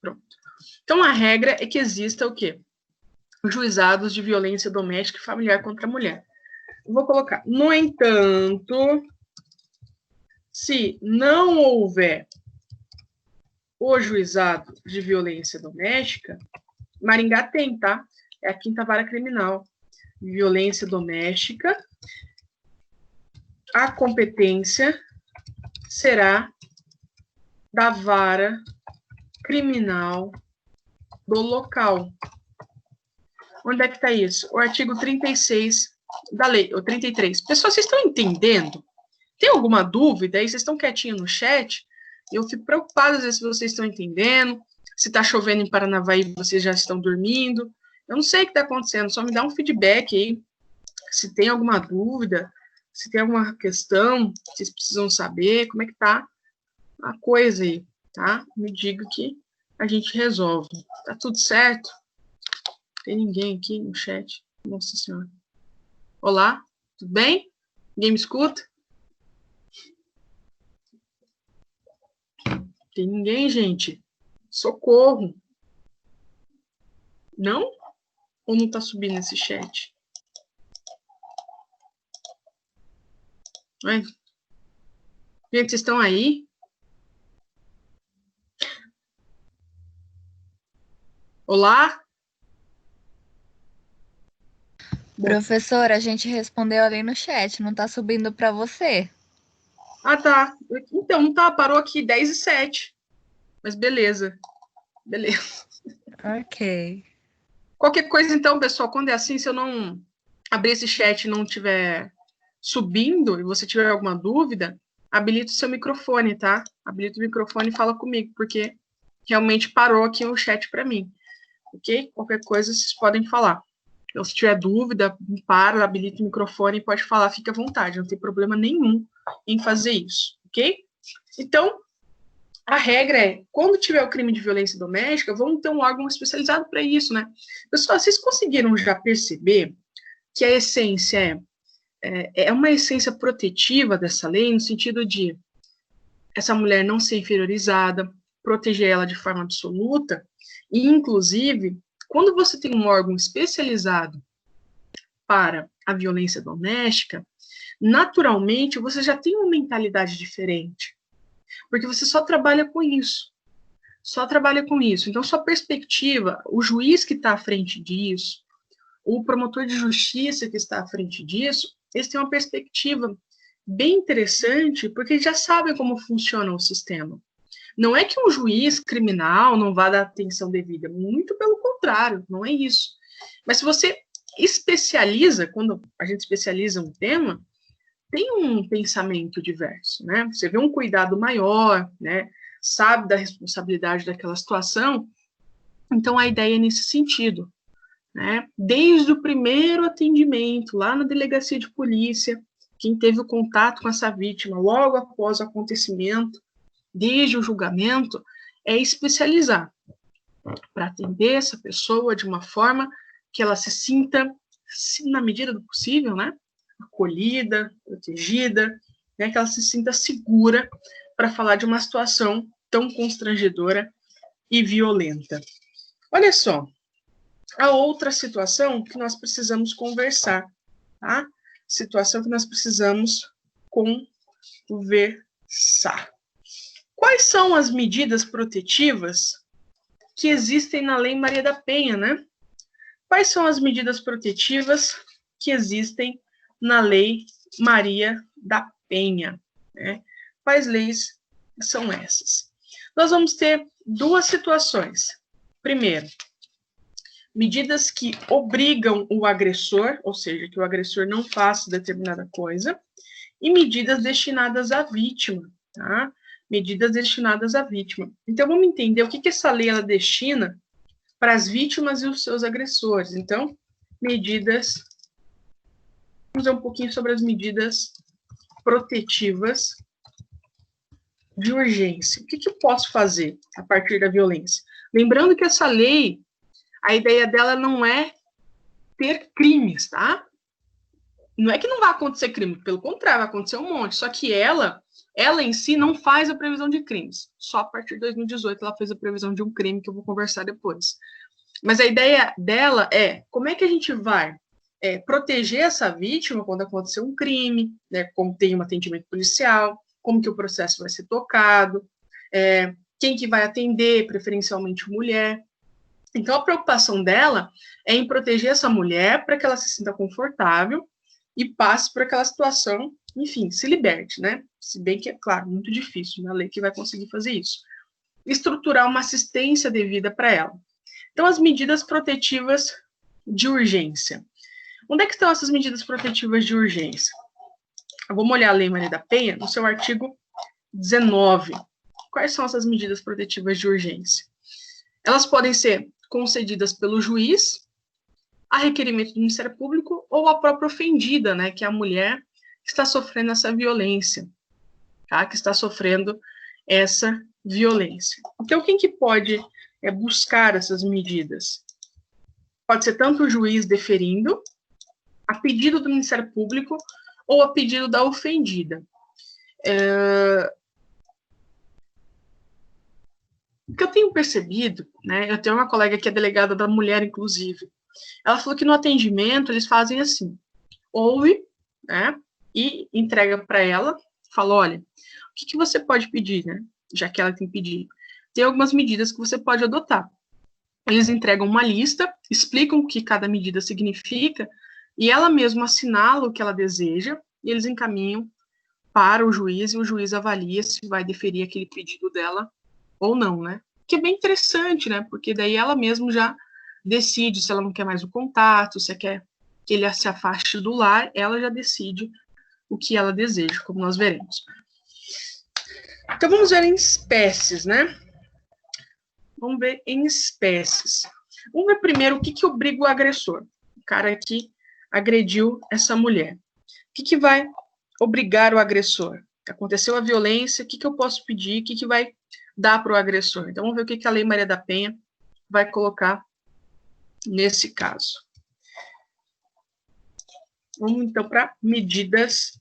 Speaker 1: Pronto. Então, a regra é que exista o quê? Juizados de violência doméstica e familiar contra a mulher. Eu vou colocar, no entanto, se não houver o juizado de violência doméstica, Maringá tem, tá? É a 5ª Vara Criminal. Violência doméstica, a competência será da Vara Criminal do local. Onde é que está isso? O artigo 36 da lei, o 33. Pessoal, vocês estão entendendo? Tem alguma dúvida aí? Vocês estão quietinhos no chat? Eu fico preocupada às vezes se vocês estão entendendo, se está chovendo em Paranavaí e vocês já estão dormindo. Eu não sei o que está acontecendo, só me dá um feedback aí, se tem alguma dúvida, se tem alguma questão, vocês precisam saber, como é que tá a coisa aí, tá? Me diga que a gente resolve. Tá tudo certo? Tem ninguém aqui no chat? Nossa Senhora. Olá, tudo bem? Ninguém me escuta? Tem ninguém, gente? Socorro. Não? Ou não tá subindo esse chat? Ai. Gente, vocês estão aí? Olá?
Speaker 2: Professora, a gente respondeu ali no chat, não tá subindo para você.
Speaker 1: Ah, tá. Então, não tá, parou aqui 10:07. Mas beleza. Beleza.
Speaker 2: Ok.
Speaker 1: Qualquer coisa, então, pessoal, quando é assim, se eu não abrir esse chat e não estiver subindo, e você tiver alguma dúvida, habilita o seu microfone, tá? Habilita o microfone e fala comigo, porque realmente parou aqui o chat para mim. Ok? Qualquer coisa, vocês podem falar. Então, se tiver dúvida, para, habilita o microfone e pode falar, fique à vontade, não tem problema nenhum em fazer isso, ok? Então, a regra é, quando tiver o crime de violência doméstica, vamos ter um órgão especializado para isso, né? Pessoal, vocês conseguiram já perceber que a essência é uma essência protetiva dessa lei, no sentido de essa mulher não ser inferiorizada, proteger ela de forma absoluta, e, inclusive, quando você tem um órgão especializado para a violência doméstica, naturalmente você já tem uma mentalidade diferente, porque você só trabalha com isso. Só trabalha com isso. Então, sua perspectiva, o juiz que está à frente disso, o promotor de justiça que está à frente disso, eles têm uma perspectiva bem interessante, porque eles já sabem como funciona o sistema. Não é que um juiz criminal não vá dar atenção devida, muito pelo contrário, não é isso. Mas se você especializa, quando a gente especializa um tema, tem um pensamento diverso, né? Você vê um cuidado maior, né? Sabe da responsabilidade daquela situação. Então, a ideia é nesse sentido, né? Desde o primeiro atendimento, lá na delegacia de polícia, quem teve o contato com essa vítima logo após o acontecimento, desde o julgamento, é especializar para atender essa pessoa de uma forma que ela se sinta, na medida do possível, né, acolhida, protegida, né, que ela se sinta segura para falar de uma situação tão constrangedora e violenta. Olha só, a outra situação que nós precisamos conversar, tá? Situação que nós precisamos conversar. Quais são as medidas protetivas que existem na Lei Maria da Penha, né? Quais são as medidas protetivas que existem na Lei Maria da Penha, né? Quais leis são essas? Nós vamos ter duas situações. Primeiro, medidas que obrigam o agressor, ou seja, que o agressor não faça determinada coisa. e medidas destinadas à vítima, tá? Medidas destinadas à vítima. Então, vamos entender o que essa lei ela destina para as vítimas e os seus agressores. Então, medidas. Vamos ver um pouquinho sobre as medidas protetivas de urgência. O que eu posso fazer a partir da violência? Lembrando que essa lei, a ideia dela não é ter crimes, tá? Não é que não vai acontecer crime, pelo contrário, vai acontecer um monte. Só que ela em si não faz a previsão de crimes. Só a partir de 2018 ela fez a previsão de um crime que eu vou conversar depois. Mas a ideia dela é como é que a gente vai proteger essa vítima quando acontecer um crime, né, como tem um atendimento policial, como que o processo vai ser tocado, quem que vai atender, preferencialmente mulher. Então, a preocupação dela é em proteger essa mulher para que ela se sinta confortável e passe por aquela situação, enfim, se liberte, né? Se bem que, é claro, muito difícil, na lei que vai conseguir fazer isso. Estruturar uma assistência devida para ela. Então, as medidas protetivas de urgência. Onde é que estão essas medidas protetivas de urgência? Vamos olhar a Lei Maria da Penha, no seu artigo 19. Quais são essas medidas protetivas de urgência? Elas podem ser concedidas pelo juiz, a requerimento do Ministério Público, ou a própria ofendida, né, que é a mulher que está sofrendo essa violência, tá? Que está sofrendo essa violência. Então, quem que pode buscar essas medidas? Pode ser tanto o juiz deferindo, a pedido do Ministério Público, ou a pedido da ofendida. O que eu tenho percebido, né, eu tenho uma colega que é delegada da mulher, inclusive, ela falou que no atendimento eles fazem assim, ouve, né, e entrega para ela, fala, olha, o que você pode pedir, né, já que ela tem pedido. Tem algumas medidas que você pode adotar. Eles entregam uma lista, explicam o que cada medida significa, e ela mesma assinala o que ela deseja, e eles encaminham para o juiz, e o juiz avalia se vai deferir aquele pedido dela ou não, né? Que é bem interessante, né? Porque daí ela mesma já decide se ela não quer mais o contato, se quer que ele se afaste do lar, ela já decide o que ela deseja, como nós veremos. Então, vamos ver em espécies, né? Vamos ver em espécies. Vamos ver primeiro o que obriga o agressor, o cara que agrediu essa mulher. O que vai obrigar o agressor? Aconteceu a violência, o que eu posso pedir? O que vai dar para o agressor? Então, vamos ver o que a Lei Maria da Penha vai colocar nesse caso. Vamos, então, para medidas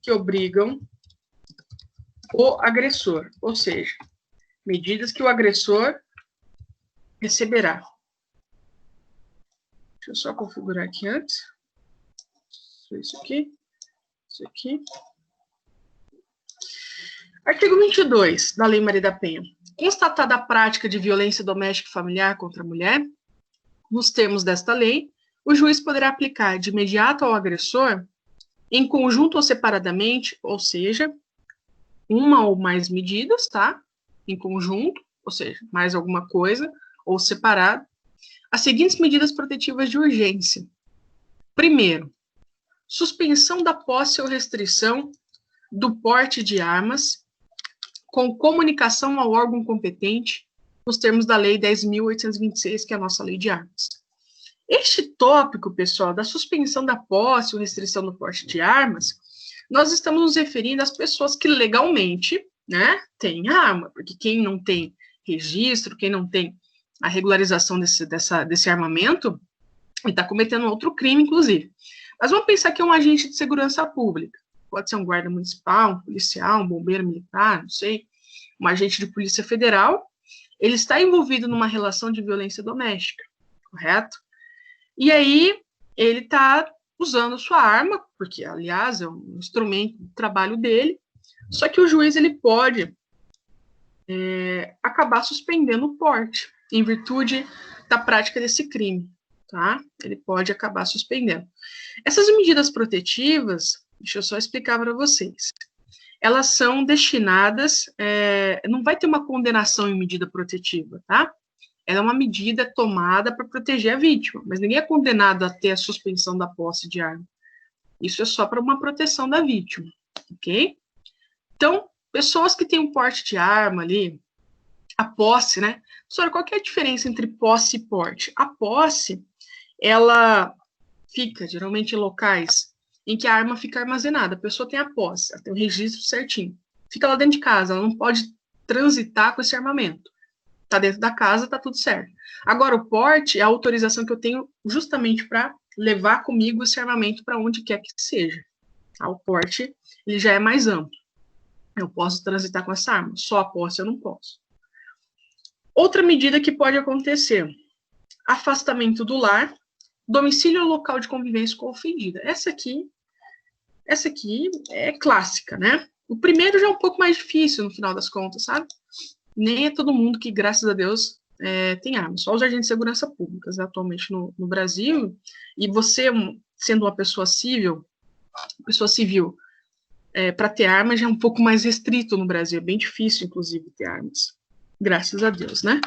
Speaker 1: que obrigam o agressor, ou seja, medidas que o agressor receberá. Deixa eu só configurar aqui antes. Isso aqui. Isso aqui. Artigo 22 da Lei Maria da Penha. Constatada a prática de violência doméstica e familiar contra a mulher, nos termos desta lei, o juiz poderá aplicar de imediato ao agressor, em conjunto ou separadamente, ou seja, uma ou mais medidas, tá? Em conjunto, ou seja, mais alguma coisa, ou separado, as seguintes medidas protetivas de urgência. Primeiro, suspensão da posse ou restrição do porte de armas, com comunicação ao órgão competente, nos termos da Lei 10.826, que é a nossa lei de armas. Este tópico, pessoal, da suspensão da posse ou restrição do porte de armas, nós estamos nos referindo às pessoas que legalmente, né, têm arma, porque quem não tem registro, quem não tem a regularização desse armamento, ele está cometendo outro crime, inclusive. Mas vamos pensar que é um agente de segurança pública. Pode ser um guarda municipal, um policial, um bombeiro militar, não sei, um agente de polícia federal. Ele está envolvido numa relação de violência doméstica, correto? E aí, ele está usando sua arma, porque, aliás, é um instrumento do trabalho dele, só que o juiz ele pode acabar suspendendo o porte, em virtude da prática desse crime, tá? Ele pode acabar suspendendo. Essas medidas protetivas, deixa eu só explicar para vocês, elas são destinadas, não vai ter uma condenação em medida protetiva, tá? ela é uma medida tomada para proteger a vítima, mas ninguém é condenado a ter a suspensão da posse de arma. Isso é só para uma proteção da vítima, ok? Então, pessoas que têm um porte de arma ali, a posse, né? Professora, qual que é a diferença entre posse e porte? A posse, ela fica, geralmente, em locais em que a arma fica armazenada. A pessoa tem a posse, ela tem o registro certinho. Fica lá dentro de casa, ela não pode transitar com esse armamento. Tá dentro da casa, tá tudo certo. Agora, o porte é a autorização que eu tenho justamente para levar comigo esse armamento para onde quer que seja. Tá? O porte, ele já é mais amplo. Eu posso transitar com essa arma, só a posse eu não posso. Outra medida que pode acontecer, afastamento do lar, domicílio ou local de convivência com a ofendida. Essa aqui é clássica, né? O primeiro já é um pouco mais difícil, no final das contas, sabe? Nem é todo mundo que, graças a Deus, tem arma. Só os agentes de segurança pública, atualmente no Brasil. E você, sendo uma pessoa civil, para ter arma já é um pouco mais restrito no Brasil. É bem difícil, inclusive, ter armas. Graças a Deus, né?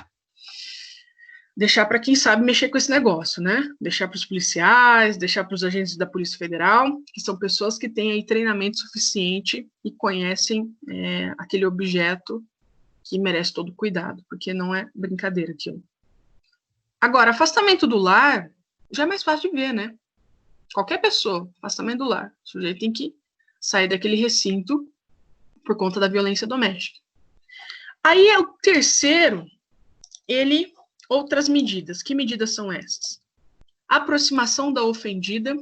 Speaker 1: Deixar para quem sabe mexer com esse negócio, né? Deixar para os policiais, deixar para os agentes da Polícia Federal, que são pessoas que têm aí treinamento suficiente e conhecem aquele objeto que merece todo cuidado, porque não é brincadeira aquilo. Agora, afastamento do lar já é mais fácil de ver, né? Qualquer pessoa, afastamento do lar. O sujeito tem que sair daquele recinto por conta da violência doméstica. Aí é o terceiro, outras medidas. Que medidas são essas? Aproximação da ofendida,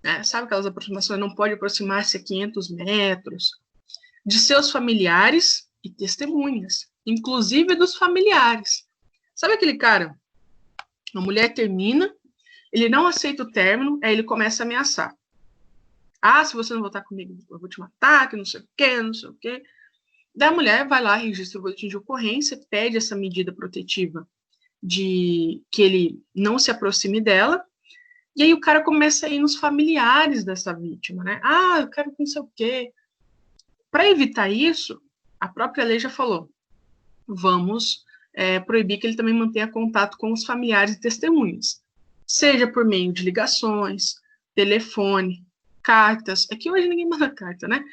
Speaker 1: né? Sabe aquelas aproximações? Não pode aproximar-se a 500 metros. De seus familiares e testemunhas, inclusive dos familiares. Sabe aquele cara? Uma mulher termina, ele não aceita o término, aí ele começa a ameaçar. Ah, se você não voltar comigo, eu vou te matar, que não sei o quê, não sei o quê. Daí a mulher vai lá, registra o boletim de ocorrência, pede essa medida protetiva de que ele não se aproxime dela, e aí o cara começa a ir nos familiares dessa vítima, né? Ah, eu quero que não sei o quê. Para evitar isso, a própria lei já falou, vamos proibir que ele também mantenha contato com os familiares e testemunhas, seja por meio de ligações, telefone, cartas, é que hoje ninguém manda carta, né?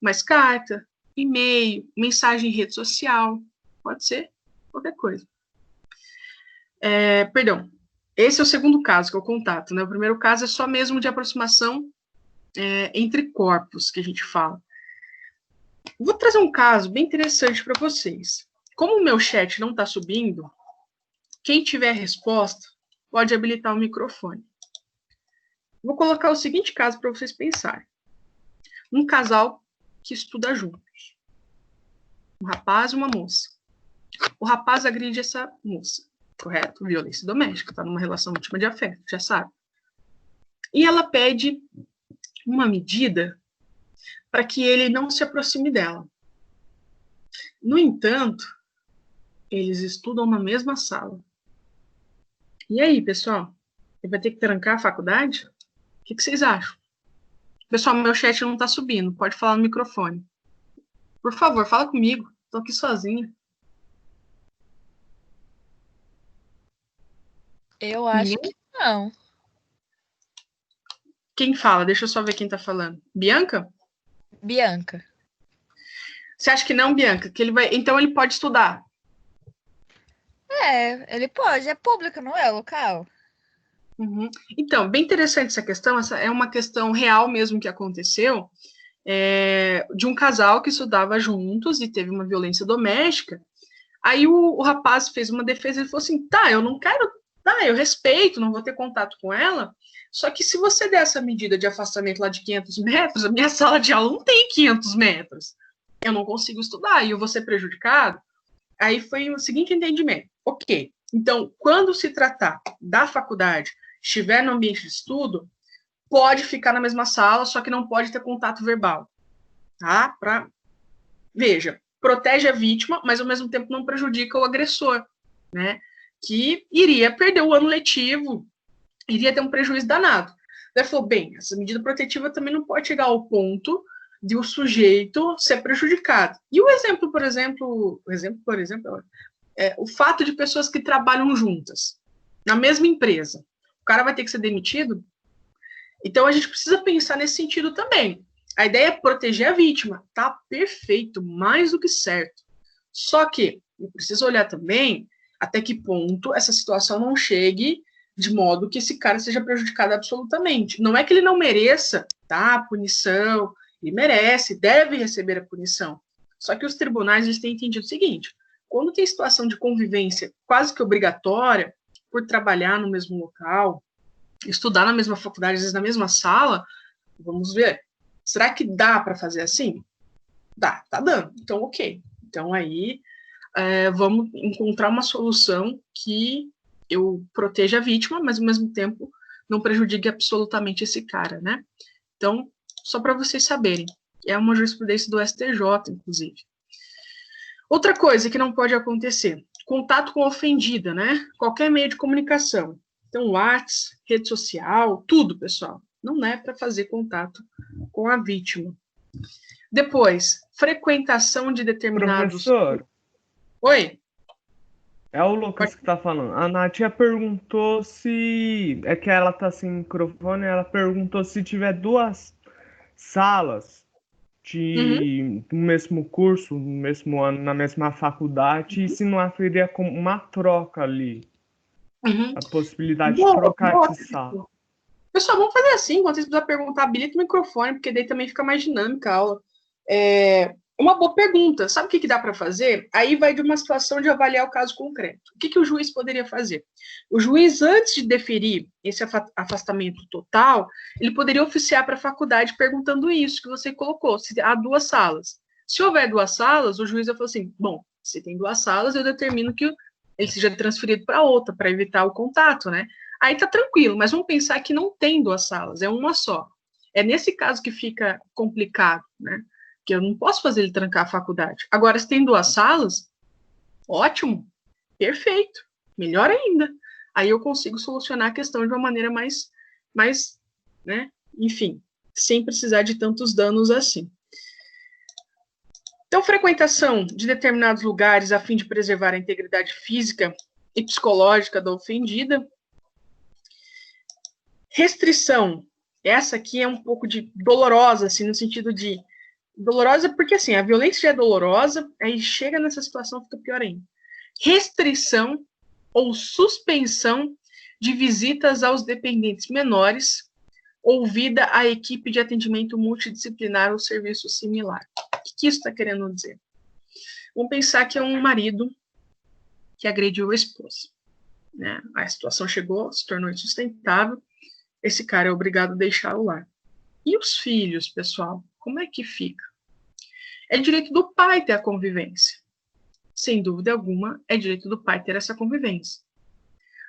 Speaker 1: Mas carta, e-mail, mensagem em rede social, pode ser qualquer coisa. Perdão, esse é o segundo caso, que é o contato, né? O primeiro caso é só mesmo de aproximação entre corpos, que a gente fala. Vou trazer um caso bem interessante para vocês. Como o meu chat não está subindo, quem tiver resposta pode habilitar o microfone. Vou colocar o seguinte caso para vocês pensarem. Um casal que estuda juntos. Um rapaz e uma moça. O rapaz agride essa moça, correto? Violência doméstica, está numa relação íntima de afeto, já sabe. E ela pede uma medida para que ele não se aproxime dela. No entanto, eles estudam na mesma sala. E aí, pessoal? Ele vai ter que trancar a faculdade? O que vocês acham? Pessoal, meu chat não está subindo. Pode falar no microfone. Por favor, fala comigo. Estou aqui sozinha.
Speaker 2: Eu acho que não.
Speaker 1: Quem fala? Deixa eu só ver quem está falando. Bianca?
Speaker 2: Bianca.
Speaker 1: Você acha que não, Bianca? Que ele vai... Então ele pode estudar?
Speaker 2: Ele pode. É público, não é local?
Speaker 1: Uhum. Então, bem interessante essa questão. Essa é uma questão real mesmo que aconteceu, de um casal que estudava juntos e teve uma violência doméstica. Aí o rapaz fez uma defesa e falou assim, tá, eu não quero, tá, eu respeito, não vou ter contato com ela, só que se você der essa medida de afastamento lá de 500 metros, a minha sala de aula não tem 500 metros. Eu não consigo estudar e eu vou ser prejudicado. Aí foi o seguinte entendimento. Ok, então, quando se tratar da faculdade, estiver no ambiente de estudo, pode ficar na mesma sala, só que não pode ter contato verbal. Tá? Veja, protege a vítima, mas ao mesmo tempo não prejudica o agressor, né? Que iria perder o ano letivo, iria ter um prejuízo danado. Daí falou, bem, essa medida protetiva também não pode chegar ao ponto de o sujeito ser prejudicado. E o exemplo, por exemplo, o fato de pessoas que trabalham juntas, na mesma empresa, o cara vai ter que ser demitido? Então, a gente precisa pensar nesse sentido também. A ideia é proteger a vítima. Tá perfeito, mais do que certo. Só que eu preciso olhar também até que ponto essa situação não chegue de modo que esse cara seja prejudicado absolutamente. Não é que ele não mereça, tá, a punição, ele merece, deve receber a punição. Só que os tribunais eles têm entendido o seguinte, quando tem situação de convivência quase que obrigatória, por trabalhar no mesmo local, estudar na mesma faculdade, às vezes na mesma sala, vamos ver, será que dá para fazer assim? Dá, tá dando, então ok. Então aí vamos encontrar uma solução que eu proteja a vítima, mas ao mesmo tempo não prejudique absolutamente esse cara, né? Então, só para vocês saberem, é uma jurisprudência do STJ, inclusive. Outra coisa que não pode acontecer, contato com a ofendida, né? Qualquer meio de comunicação. Então, WhatsApp, rede social, tudo, pessoal. Não é para fazer contato com a vítima. Depois, frequentação de determinados...
Speaker 3: Professor?
Speaker 1: Oi?
Speaker 3: É o Lucas que tá falando. A Natia perguntou se... É que ela tá sem microfone, ela perguntou se tiver duas salas no mesmo curso, no mesmo ano, na mesma faculdade, e se não haveria como uma troca ali. A possibilidade de trocar de sala.
Speaker 1: Pessoal, vamos fazer assim, enquanto vocês precisam perguntar, habilita o microfone, porque daí também fica mais dinâmica a aula. Uma boa pergunta. Sabe o que dá para fazer? Aí vai de uma situação de avaliar o caso concreto. O que o juiz poderia fazer? O juiz, antes de deferir esse afastamento total, ele poderia oficiar para a faculdade perguntando isso que você colocou, se há duas salas. Se houver duas salas, o juiz vai falar assim, bom, se tem duas salas, eu determino que ele seja transferido para outra, para evitar o contato, né? Aí tá tranquilo, mas vamos pensar que não tem duas salas, é uma só. É nesse caso que fica complicado, né? Que eu não posso fazer ele trancar a faculdade. Agora, se tem duas salas, ótimo, perfeito, melhor ainda. Aí eu consigo solucionar a questão de uma maneira mais né? Enfim, sem precisar de tantos danos assim. Então, frequentação de determinados lugares a fim de preservar a integridade física e psicológica da ofendida. Restrição, essa aqui é um pouco dolorosa, assim, no sentido de dolorosa porque, assim, a violência já é dolorosa, aí chega nessa situação, fica pior ainda. Restrição ou suspensão de visitas aos dependentes menores, ouvida a equipe de atendimento multidisciplinar ou serviço similar. O que isso está querendo dizer? Vamos pensar que é um marido que agrediu a esposa, né? A situação chegou, se tornou insustentável, esse cara é obrigado a deixar o lar. E os filhos, pessoal, como é que fica? É direito do pai ter a convivência. Sem dúvida alguma, é direito do pai ter essa convivência.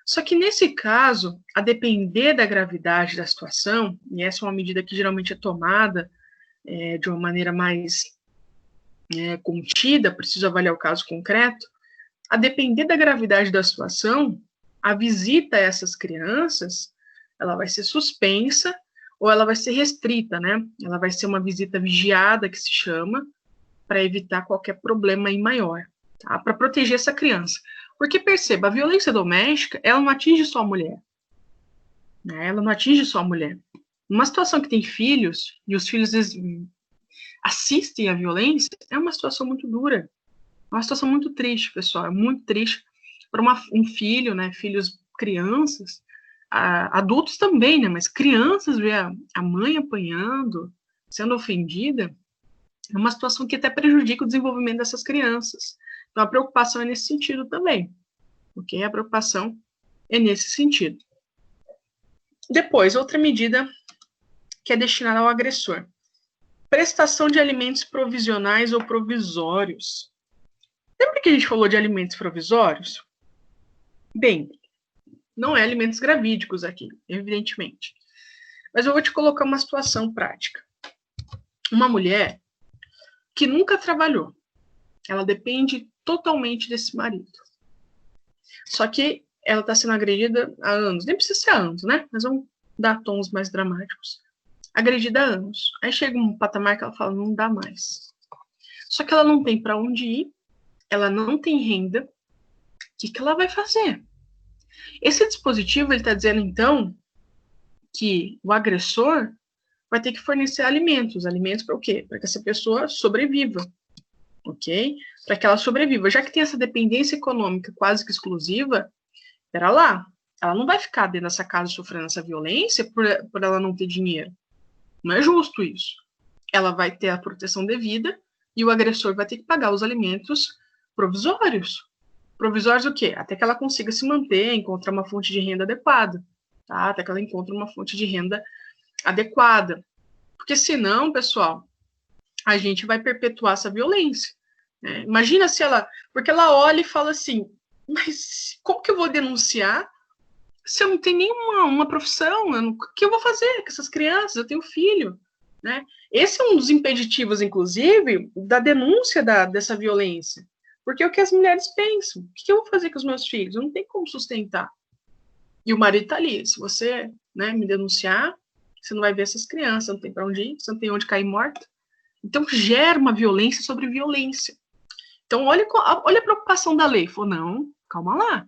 Speaker 1: Só que nesse caso, a depender da gravidade da situação, e essa é uma medida que geralmente é tomada de uma maneira mais contida, preciso avaliar o caso concreto, a depender da gravidade da situação, a visita a essas crianças, ela vai ser suspensa ou ela vai ser restrita, né? Ela vai ser uma visita vigiada, que se chama, para evitar qualquer problema aí maior, tá? Para proteger essa criança. Porque, perceba, a violência doméstica, ela não atinge só a mulher. Né? Ela não atinge só a mulher. Numa situação que tem filhos, e os filhos assistem à violência, é uma situação muito dura. É uma situação muito triste, pessoal. É muito triste para um filho, né? Filhos, crianças, adultos também, né? Mas crianças ver a mãe apanhando, sendo ofendida, é uma situação que até prejudica o desenvolvimento dessas crianças. Então, a preocupação é nesse sentido também. Ok? A preocupação é nesse sentido. Depois, outra medida que é destinada ao agressor. Prestação de alimentos provisionais ou provisórios. Lembra que a gente falou de alimentos provisórios? Bem, não é alimentos gravídicos aqui, evidentemente. Mas eu vou te colocar uma situação prática. Uma mulher que nunca trabalhou, ela depende totalmente desse marido. Só que ela está sendo agredida há anos, nem precisa ser há anos, né? Mas vamos dar tons mais dramáticos. Agredida há anos. Aí chega um patamar que ela fala, não dá mais. Só que ela não tem para onde ir, ela não tem renda, que ela vai fazer? Esse dispositivo, ele está dizendo, então, que o agressor vai ter que fornecer alimentos. Alimentos para o quê? Para que essa pessoa sobreviva, ok? Para que ela sobreviva. Já que tem essa dependência econômica quase que exclusiva, pera lá, ela não vai ficar dentro dessa casa sofrendo essa violência por ela não ter dinheiro. Não é justo isso. Ela vai ter a proteção devida e o agressor vai ter que pagar os alimentos provisórios. Provisórios o quê? Até que ela consiga se manter, encontrar uma fonte de renda adequada. Tá? Até que ela encontre uma fonte de renda adequada. Porque senão, pessoal, a gente vai perpetuar essa violência. Né? Imagina se ela... Porque ela olha e fala assim, mas como que eu vou denunciar se eu não tenho nenhuma profissão? O que eu vou fazer com essas crianças? Eu tenho filho. Né? Esse é um dos impeditivos, inclusive, da denúncia dessa violência. Porque é o que as mulheres pensam. O que eu vou fazer com os meus filhos? Eu não tenho como sustentar. E o marido está ali. Se você, né, me denunciar, você não vai ver essas crianças, não tem para onde ir, você não tem onde cair morta. Então, gera uma violência sobre violência. Então, olha a preocupação da lei. Falou, não, calma lá. A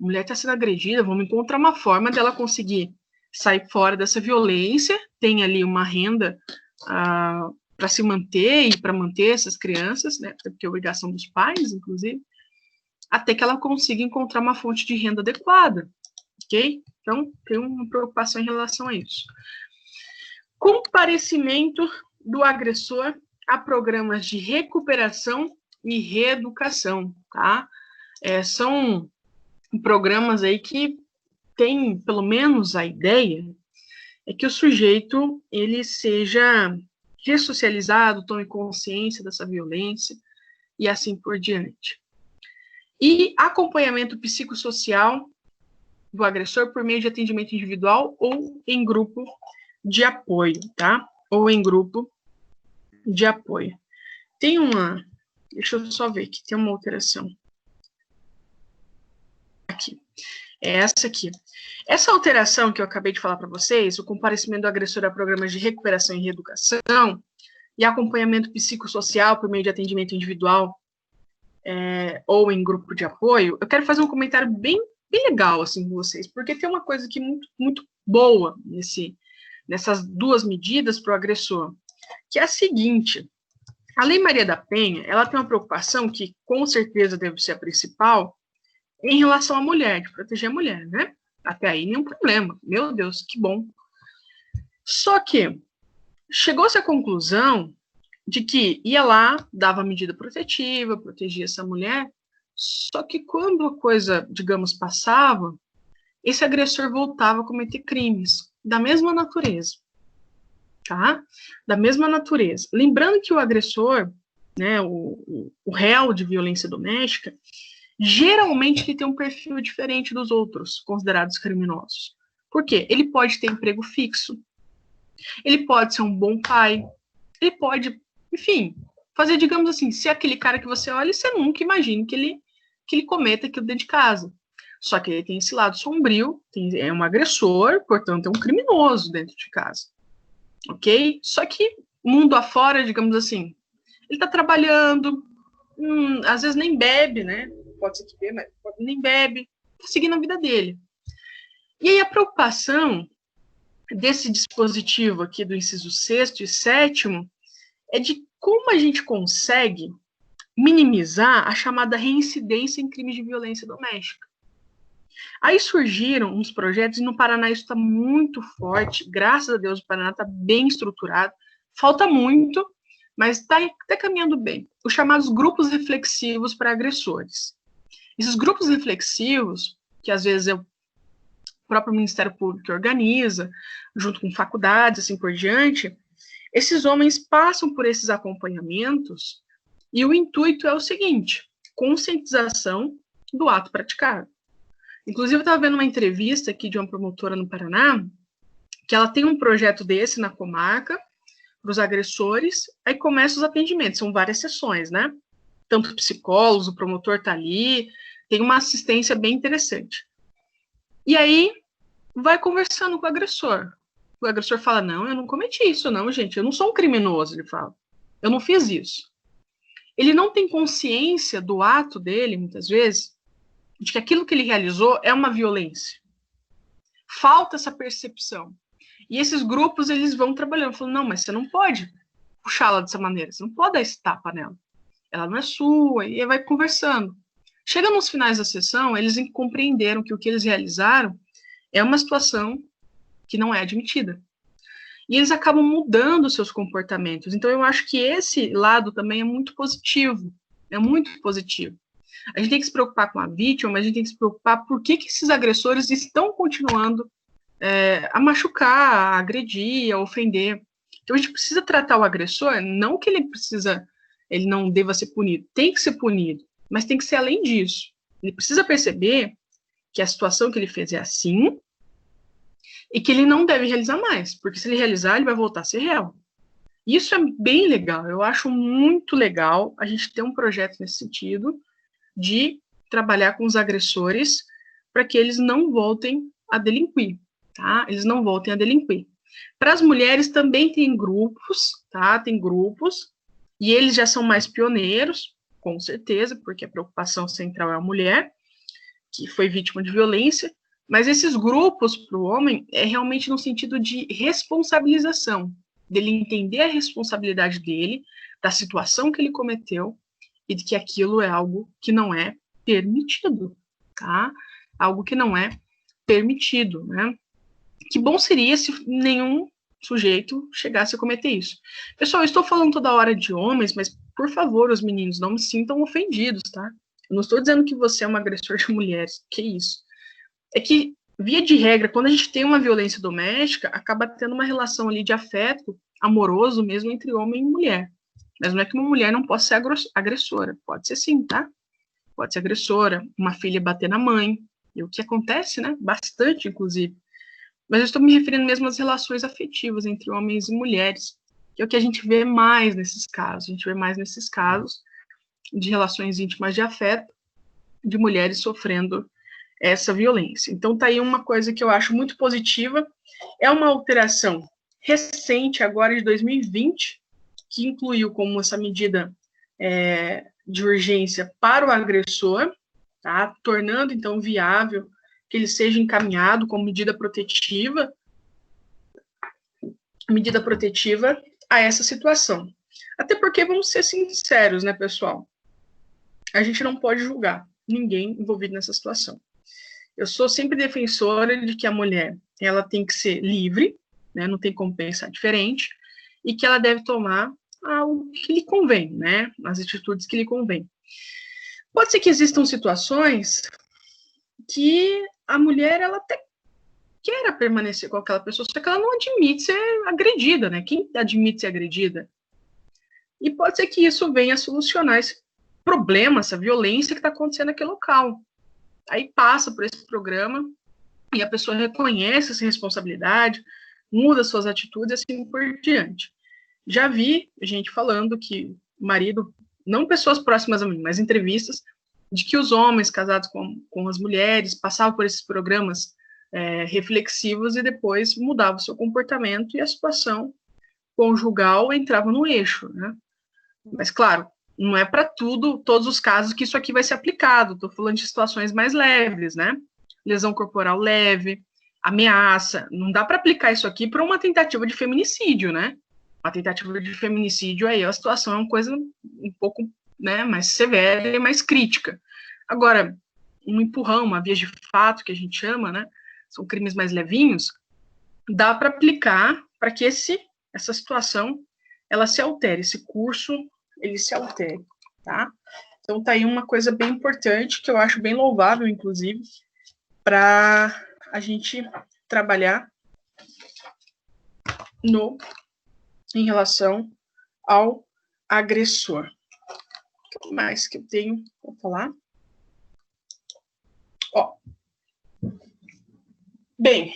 Speaker 1: mulher está sendo agredida, vamos encontrar uma forma dela conseguir sair fora dessa violência, tem ali uma renda para se manter e para manter essas crianças, né, porque é obrigação dos pais, inclusive, até que ela consiga encontrar uma fonte de renda adequada, ok? Então, tem uma preocupação em relação a isso. Comparecimento do agressor a programas de recuperação e reeducação, tá? São programas aí que tem, pelo menos, a ideia é que o sujeito, ele seja ressocializado, tome consciência dessa violência e assim por diante. E acompanhamento psicossocial do agressor por meio de atendimento individual ou em grupo de apoio, tá? Ou em grupo de apoio. Tem uma... Deixa eu só ver aqui, tem uma alteração. Aqui. É essa aqui. Essa alteração que eu acabei de falar para vocês, o comparecimento do agressor a programas de recuperação e reeducação e acompanhamento psicossocial por meio de atendimento individual ou em grupo de apoio, eu quero fazer um comentário bem legal assim com vocês, porque tem uma coisa aqui muito boa nessas duas medidas para o agressor, que é a seguinte: a Lei Maria da Penha, ela tem uma preocupação que com certeza deve ser a principal em relação à mulher, de proteger a mulher, né? Até aí nenhum problema. Meu Deus, que bom. Só que chegou-se à conclusão de que ia lá, dava medida protetiva, protegia essa mulher, só que quando a coisa, digamos, passava, esse agressor voltava a cometer crimes da mesma natureza, tá? Da mesma natureza. Lembrando que o agressor, né, o réu de violência doméstica, geralmente ele tem um perfil diferente dos outros considerados criminosos. Por quê? Ele pode ter emprego fixo, ele pode ser um bom pai, ele pode, enfim, fazer, digamos assim, ser aquele cara que você olha e você nunca imagina que ele cometa aquilo dentro de casa. Só que ele tem esse lado sombrio, é um agressor, portanto é um criminoso dentro de casa. Ok? Só que mundo afora, digamos assim, ele está trabalhando, às vezes nem bebe, né? Pode ser que bebe, mas nem bebe, está seguindo a vida dele. E aí a preocupação desse dispositivo aqui do inciso 6º e 7º é de como a gente consegue minimizar a chamada reincidência em crimes de violência doméstica. Aí surgiram uns projetos, e no Paraná isso está muito forte, graças a Deus o Paraná está bem estruturado, falta muito, mas está até caminhando bem. Os chamados grupos reflexivos para agressores. Esses grupos reflexivos, que às vezes é o próprio Ministério Público que organiza, junto com faculdades, assim por diante, esses homens passam por esses acompanhamentos e o intuito é o seguinte: conscientização do ato praticado. Inclusive, eu estava vendo uma entrevista aqui de uma promotora no Paraná, que ela tem um projeto desse na comarca, para os agressores, aí começam os atendimentos, são várias sessões, né? Tanto psicólogos, o promotor está ali, tem uma assistência bem interessante. E aí, vai conversando com o agressor. O agressor fala, não, eu não cometi isso, não, gente, eu não sou um criminoso, ele fala. Eu não fiz isso. Ele não tem consciência do ato dele, muitas vezes, de que aquilo que ele realizou é uma violência. Falta essa percepção. E esses grupos, eles vão trabalhando, falando, não, mas você não pode puxá-la dessa maneira, você não pode dar esse tapa nela. Ela não é sua, e aí vai conversando. Chega nos finais da sessão, eles compreenderam que o que eles realizaram é uma situação que não é admitida. E eles acabam mudando seus comportamentos. Então, eu acho que esse lado também é muito positivo. É muito positivo. A gente tem que se preocupar com a vítima, mas a gente tem que se preocupar por que esses agressores estão continuando a machucar, a agredir, a ofender. Então, a gente precisa tratar o agressor, não que ele não deva ser punido. Tem que ser punido, mas tem que ser além disso. Ele precisa perceber que a situação que ele fez é assim, e que ele não deve realizar mais, porque se ele realizar, ele vai voltar a ser réu. Isso é bem legal, eu acho muito legal a gente ter um projeto nesse sentido, de trabalhar com os agressores, para que eles não voltem a delinquir, tá? Eles não voltem a delinquir. Para as mulheres também tem grupos, tá? Tem grupos, e eles já são mais pioneiros, com certeza, porque a preocupação central é a mulher, que foi vítima de violência, mas esses grupos para o homem é realmente no sentido de responsabilização, dele entender a responsabilidade dele, da situação que ele cometeu, e de que aquilo é algo que não é permitido, tá? Algo que não é permitido, né? Que bom seria se nenhum sujeito chegasse a cometer isso. Pessoal, eu estou falando toda hora de homens, mas, por favor, os meninos, não me sintam ofendidos, tá? Eu não estou dizendo que você é um agressor de mulheres, que isso? É que, via de regra, quando a gente tem uma violência doméstica, acaba tendo uma relação ali de afeto amoroso mesmo entre homem e mulher. Mas não é que uma mulher não possa ser agressora. Pode ser sim, tá? Pode ser agressora, uma filha bater na mãe, e o que acontece, né? Bastante, inclusive. Mas eu estou me referindo mesmo às relações afetivas entre homens e mulheres, que é o que a gente vê mais nesses casos. A gente vê mais nesses casos de relações íntimas de afeto, de mulheres sofrendo essa violência. Então, tá aí uma coisa que eu acho muito positiva, é uma alteração recente, agora de 2020, que incluiu como essa medida de urgência para o agressor, tá? Tornando, então, viável que ele seja encaminhado como medida protetiva a essa situação. Até porque, vamos ser sinceros, né, pessoal? A gente não pode julgar ninguém envolvido nessa situação. Eu sou sempre defensora de que a mulher, ela tem que ser livre, né, não tem como pensar diferente, e que ela deve tomar o que lhe convém, né, as atitudes que lhe convém. Pode ser que existam situações que a mulher, ela até queira permanecer com aquela pessoa, só que ela não admite ser agredida, né, quem admite ser agredida? E pode ser que isso venha a solucionar esse problema, essa violência que está acontecendo naquele local. Aí passa por esse programa e a pessoa reconhece essa responsabilidade, muda suas atitudes e assim por diante. Já vi gente falando que marido, não pessoas próximas a mim, mas entrevistas, de que os homens casados com as mulheres passavam por esses programas reflexivos e depois mudavam o seu comportamento e a situação conjugal entrava no eixo, né? Mas, claro, não é para todos os casos que isso aqui vai ser aplicado. Estou falando de situações mais leves, né? Lesão corporal leve, ameaça. Não dá para aplicar isso aqui para uma tentativa de feminicídio, né? Uma tentativa de feminicídio, aí a situação é uma coisa um pouco, né, mais severa e mais crítica. Agora, um empurrão, uma via de fato, que a gente chama, né? São crimes mais levinhos, dá para aplicar para que essa situação ela se altere, esse curso ele se altere, tá? Então tá aí uma coisa bem importante, que eu acho bem louvável, inclusive, para a gente trabalhar em relação ao agressor. O que mais que eu tenho para falar? Bem,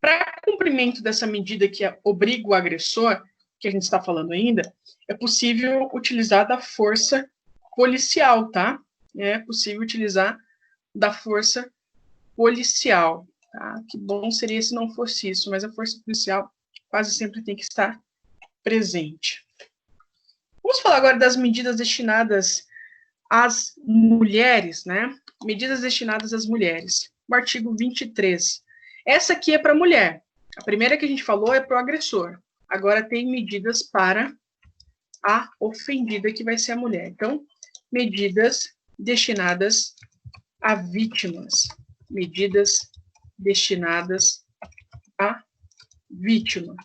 Speaker 1: para cumprimento dessa medida que obriga o agressor, que a gente está falando ainda, é possível utilizar da força policial, tá? É possível utilizar da força policial, tá? Que bom seria se não fosse isso, mas a força policial quase sempre tem que estar presente. Vamos falar agora das medidas destinadas às mulheres, né? Medidas destinadas às mulheres. O artigo 23. Essa aqui é para mulher. A primeira que a gente falou é para o agressor. Agora tem medidas para a ofendida, que vai ser a mulher. Então, medidas destinadas a vítimas. Medidas destinadas a vítima.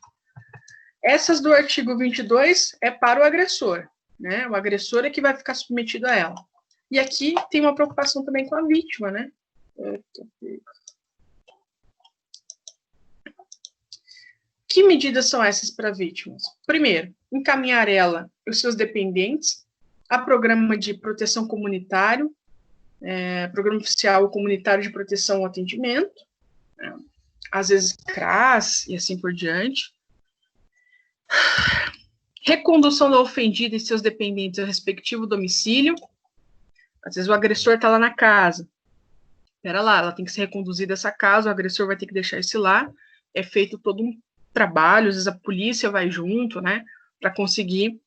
Speaker 1: Essas do artigo 22 é para o agressor, né? O agressor é que vai ficar submetido a ela. E aqui tem uma preocupação também com a vítima, né? Que medidas são essas para vítimas? Primeiro, encaminhar ela e os seus dependentes a programa de proteção comunitário, programa oficial comunitário de proteção ao atendimento, às vezes CRAS e assim por diante. Recondução da ofendida e seus dependentes ao respectivo domicílio. Às vezes o agressor está lá na casa. Espera lá, ela tem que ser reconduzida a essa casa, o agressor vai ter que deixar esse lá. É feito todo um trabalho, às vezes a polícia vai junto, né, para conseguir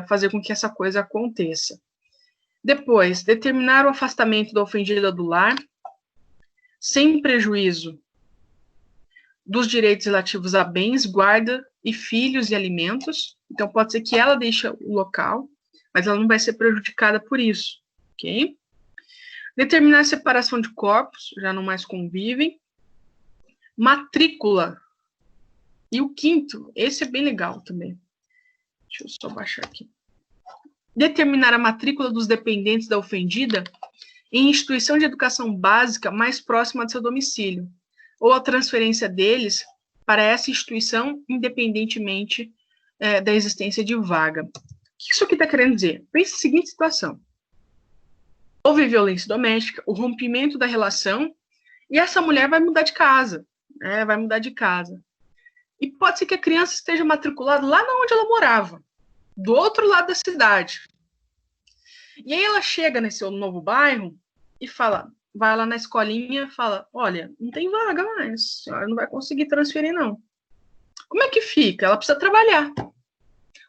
Speaker 1: fazer com que essa coisa aconteça. Depois, determinar o afastamento da ofendida do lar, sem prejuízo dos direitos relativos a bens, guarda e filhos e alimentos. Então, pode ser que ela deixe o local, mas ela não vai ser prejudicada por isso, ok? Determinar a separação de corpos, já não mais convivem. Matrícula. E o quinto, esse é bem legal também. Deixa eu só baixar aqui. Determinar a matrícula dos dependentes da ofendida em instituição de educação básica mais próxima do seu domicílio, ou a transferência deles para essa instituição, independentemente da existência de vaga. O que isso aqui está querendo dizer? Pense na seguinte situação. Houve violência doméstica, o rompimento da relação, e essa mulher vai mudar de casa, né? Vai mudar de casa. E pode ser que a criança esteja matriculada lá onde ela morava, do outro lado da cidade. E aí ela chega nesse novo bairro e fala, vai lá na escolinha e fala, olha, não tem vaga mais, a senhora não vai conseguir transferir, não. Como é que fica? Ela precisa trabalhar.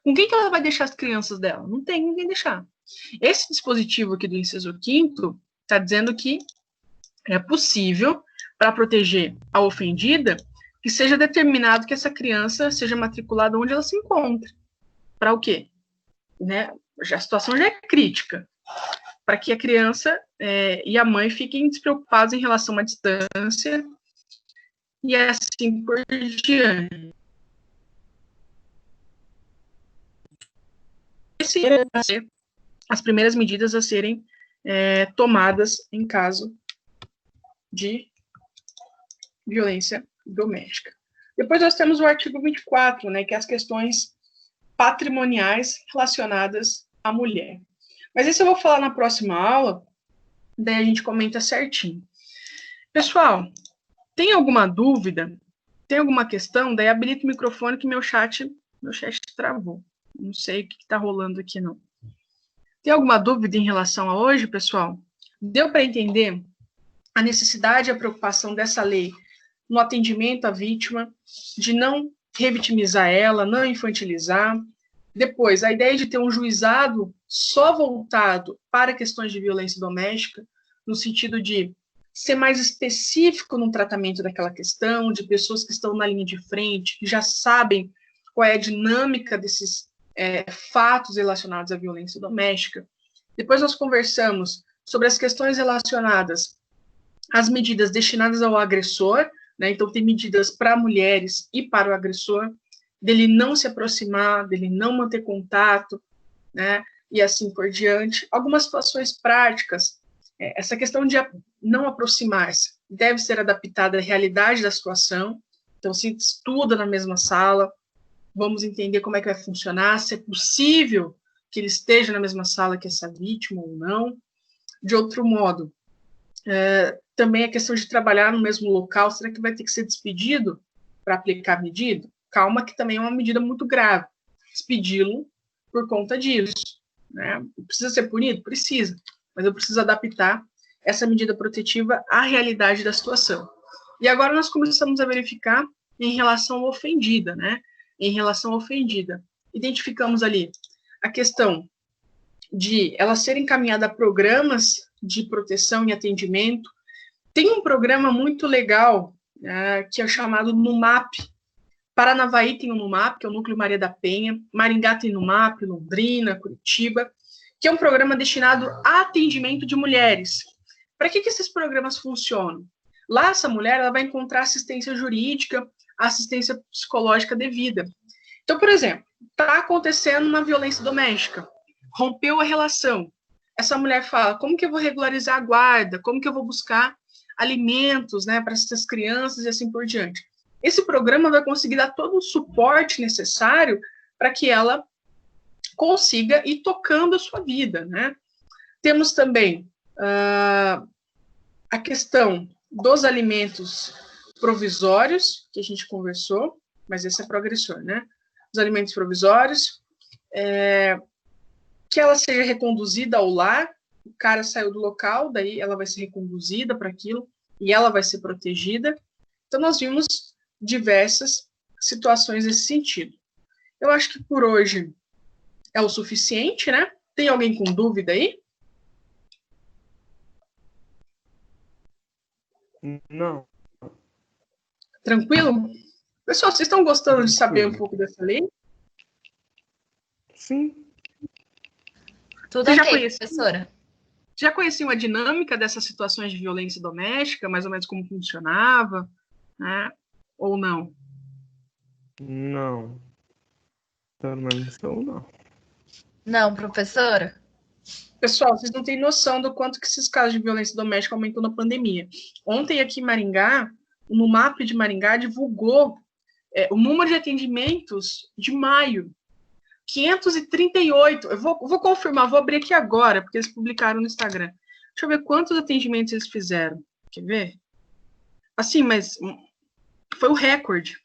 Speaker 1: Com quem que ela vai deixar as crianças dela? Não tem ninguém deixar. Esse dispositivo aqui do inciso 5º está dizendo que é possível, para proteger a ofendida, que seja determinado que essa criança seja matriculada onde ela se encontra. Para o quê? Né? A situação já é crítica. Para que a criança e a mãe fiquem despreocupados em relação à distância e assim por diante. Essas seriam as primeiras medidas a serem tomadas em caso de violência doméstica. Depois nós temos o artigo 24, né, que é as questões patrimoniais relacionadas à mulher. Mas isso eu vou falar na próxima aula, daí a gente comenta certinho. Pessoal, tem alguma dúvida? Tem alguma questão? Daí habilita o microfone que meu chat travou. Não sei o que está rolando aqui, não. Tem alguma dúvida em relação a hoje, pessoal? Deu para entender a necessidade e a preocupação dessa lei no atendimento à vítima, de não revitimizar ela, não infantilizar. Depois, a ideia de ter um juizado só voltado para questões de violência doméstica, no sentido de ser mais específico no tratamento daquela questão, de pessoas que estão na linha de frente, que já sabem qual é a dinâmica desses fatos relacionados à violência doméstica. Depois nós conversamos sobre as questões relacionadas às medidas destinadas ao agressor, né? Então tem medidas para mulheres e para o agressor, dele não se aproximar, dele não manter contato, né? E assim por diante. Algumas situações práticas, essa questão de não aproximar-se deve ser adaptada à realidade da situação, então se estuda na mesma sala, vamos entender como é que vai funcionar, se é possível que ele esteja na mesma sala que essa vítima ou não. De outro modo, também a questão de trabalhar no mesmo local, será que vai ter que ser despedido para aplicar a medida? Calma, que também é uma medida muito grave, despedi-lo por conta disso, né? Precisa ser punido? Precisa, mas eu preciso adaptar essa medida protetiva à realidade da situação. E agora nós começamos a verificar em relação à ofendida, né? Em relação à ofendida. Identificamos ali a questão de ela ser encaminhada a programas de proteção e atendimento. Tem um programa muito legal, que é chamado NUMAP. Paranavaí tem o NUMAP, que é o Núcleo Maria da Penha. Maringá tem o NUMAP, Londrina, Curitiba, que é um programa destinado a atendimento de mulheres. Para que esses programas funcionam? Lá, essa mulher ela vai encontrar assistência jurídica, assistência psicológica devida. Então, por exemplo, está acontecendo uma violência doméstica, rompeu a relação. Essa mulher fala, como que eu vou regularizar a guarda? Como que eu vou buscar alimentos, né, para essas crianças e assim por diante? Esse programa vai conseguir dar todo o suporte necessário para que ela consiga ir tocando a sua vida, né? Temos também a questão dos alimentos provisórios, que a gente conversou, mas esse é progressor, né? Os alimentos provisórios, que ela seja reconduzida ao lar, o cara saiu do local, daí ela vai ser reconduzida para aquilo, e ela vai ser protegida. Então, nós vimos diversas situações nesse sentido. Eu acho que por hoje é o suficiente, né? Tem alguém com dúvida aí?
Speaker 3: Não.
Speaker 1: Tranquilo? Pessoal, vocês estão gostando de saber um pouco dessa lei?
Speaker 3: Sim.
Speaker 2: Tudo ok, professora.
Speaker 1: Já conheciam a dinâmica dessas situações de violência doméstica, mais ou menos como funcionava, né? Ou não?
Speaker 3: Não. Pelo menos eu não.
Speaker 2: Não, professora?
Speaker 1: Pessoal, vocês não têm noção do quanto que esses casos de violência doméstica aumentou na pandemia. Ontem aqui em Maringá, no MAP de Maringá, divulgou o número de atendimentos de maio. 538. Eu vou confirmar, vou abrir aqui agora, porque eles publicaram no Instagram. Deixa eu ver quantos atendimentos eles fizeram. Quer ver? Assim, mas foi o recorde.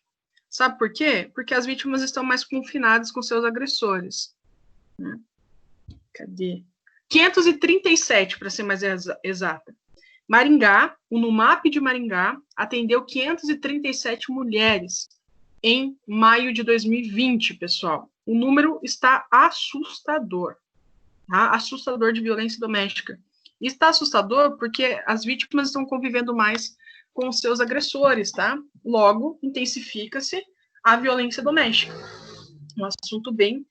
Speaker 1: Sabe por quê? Porque as vítimas estão mais confinadas com seus agressores. Né? Cadê? 537, para ser mais exata. Maringá, o NUMAP de Maringá, atendeu 537 mulheres em maio de 2020, pessoal. O número está assustador. Tá? Assustador de violência doméstica. E está assustador porque as vítimas estão convivendo mais com os seus agressores, tá? Logo, intensifica-se a violência doméstica. Um assunto bem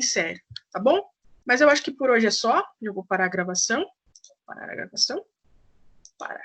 Speaker 1: sério, tá bom? Mas eu acho que por hoje é só. Eu vou parar a gravação. Parar a gravação. Parar.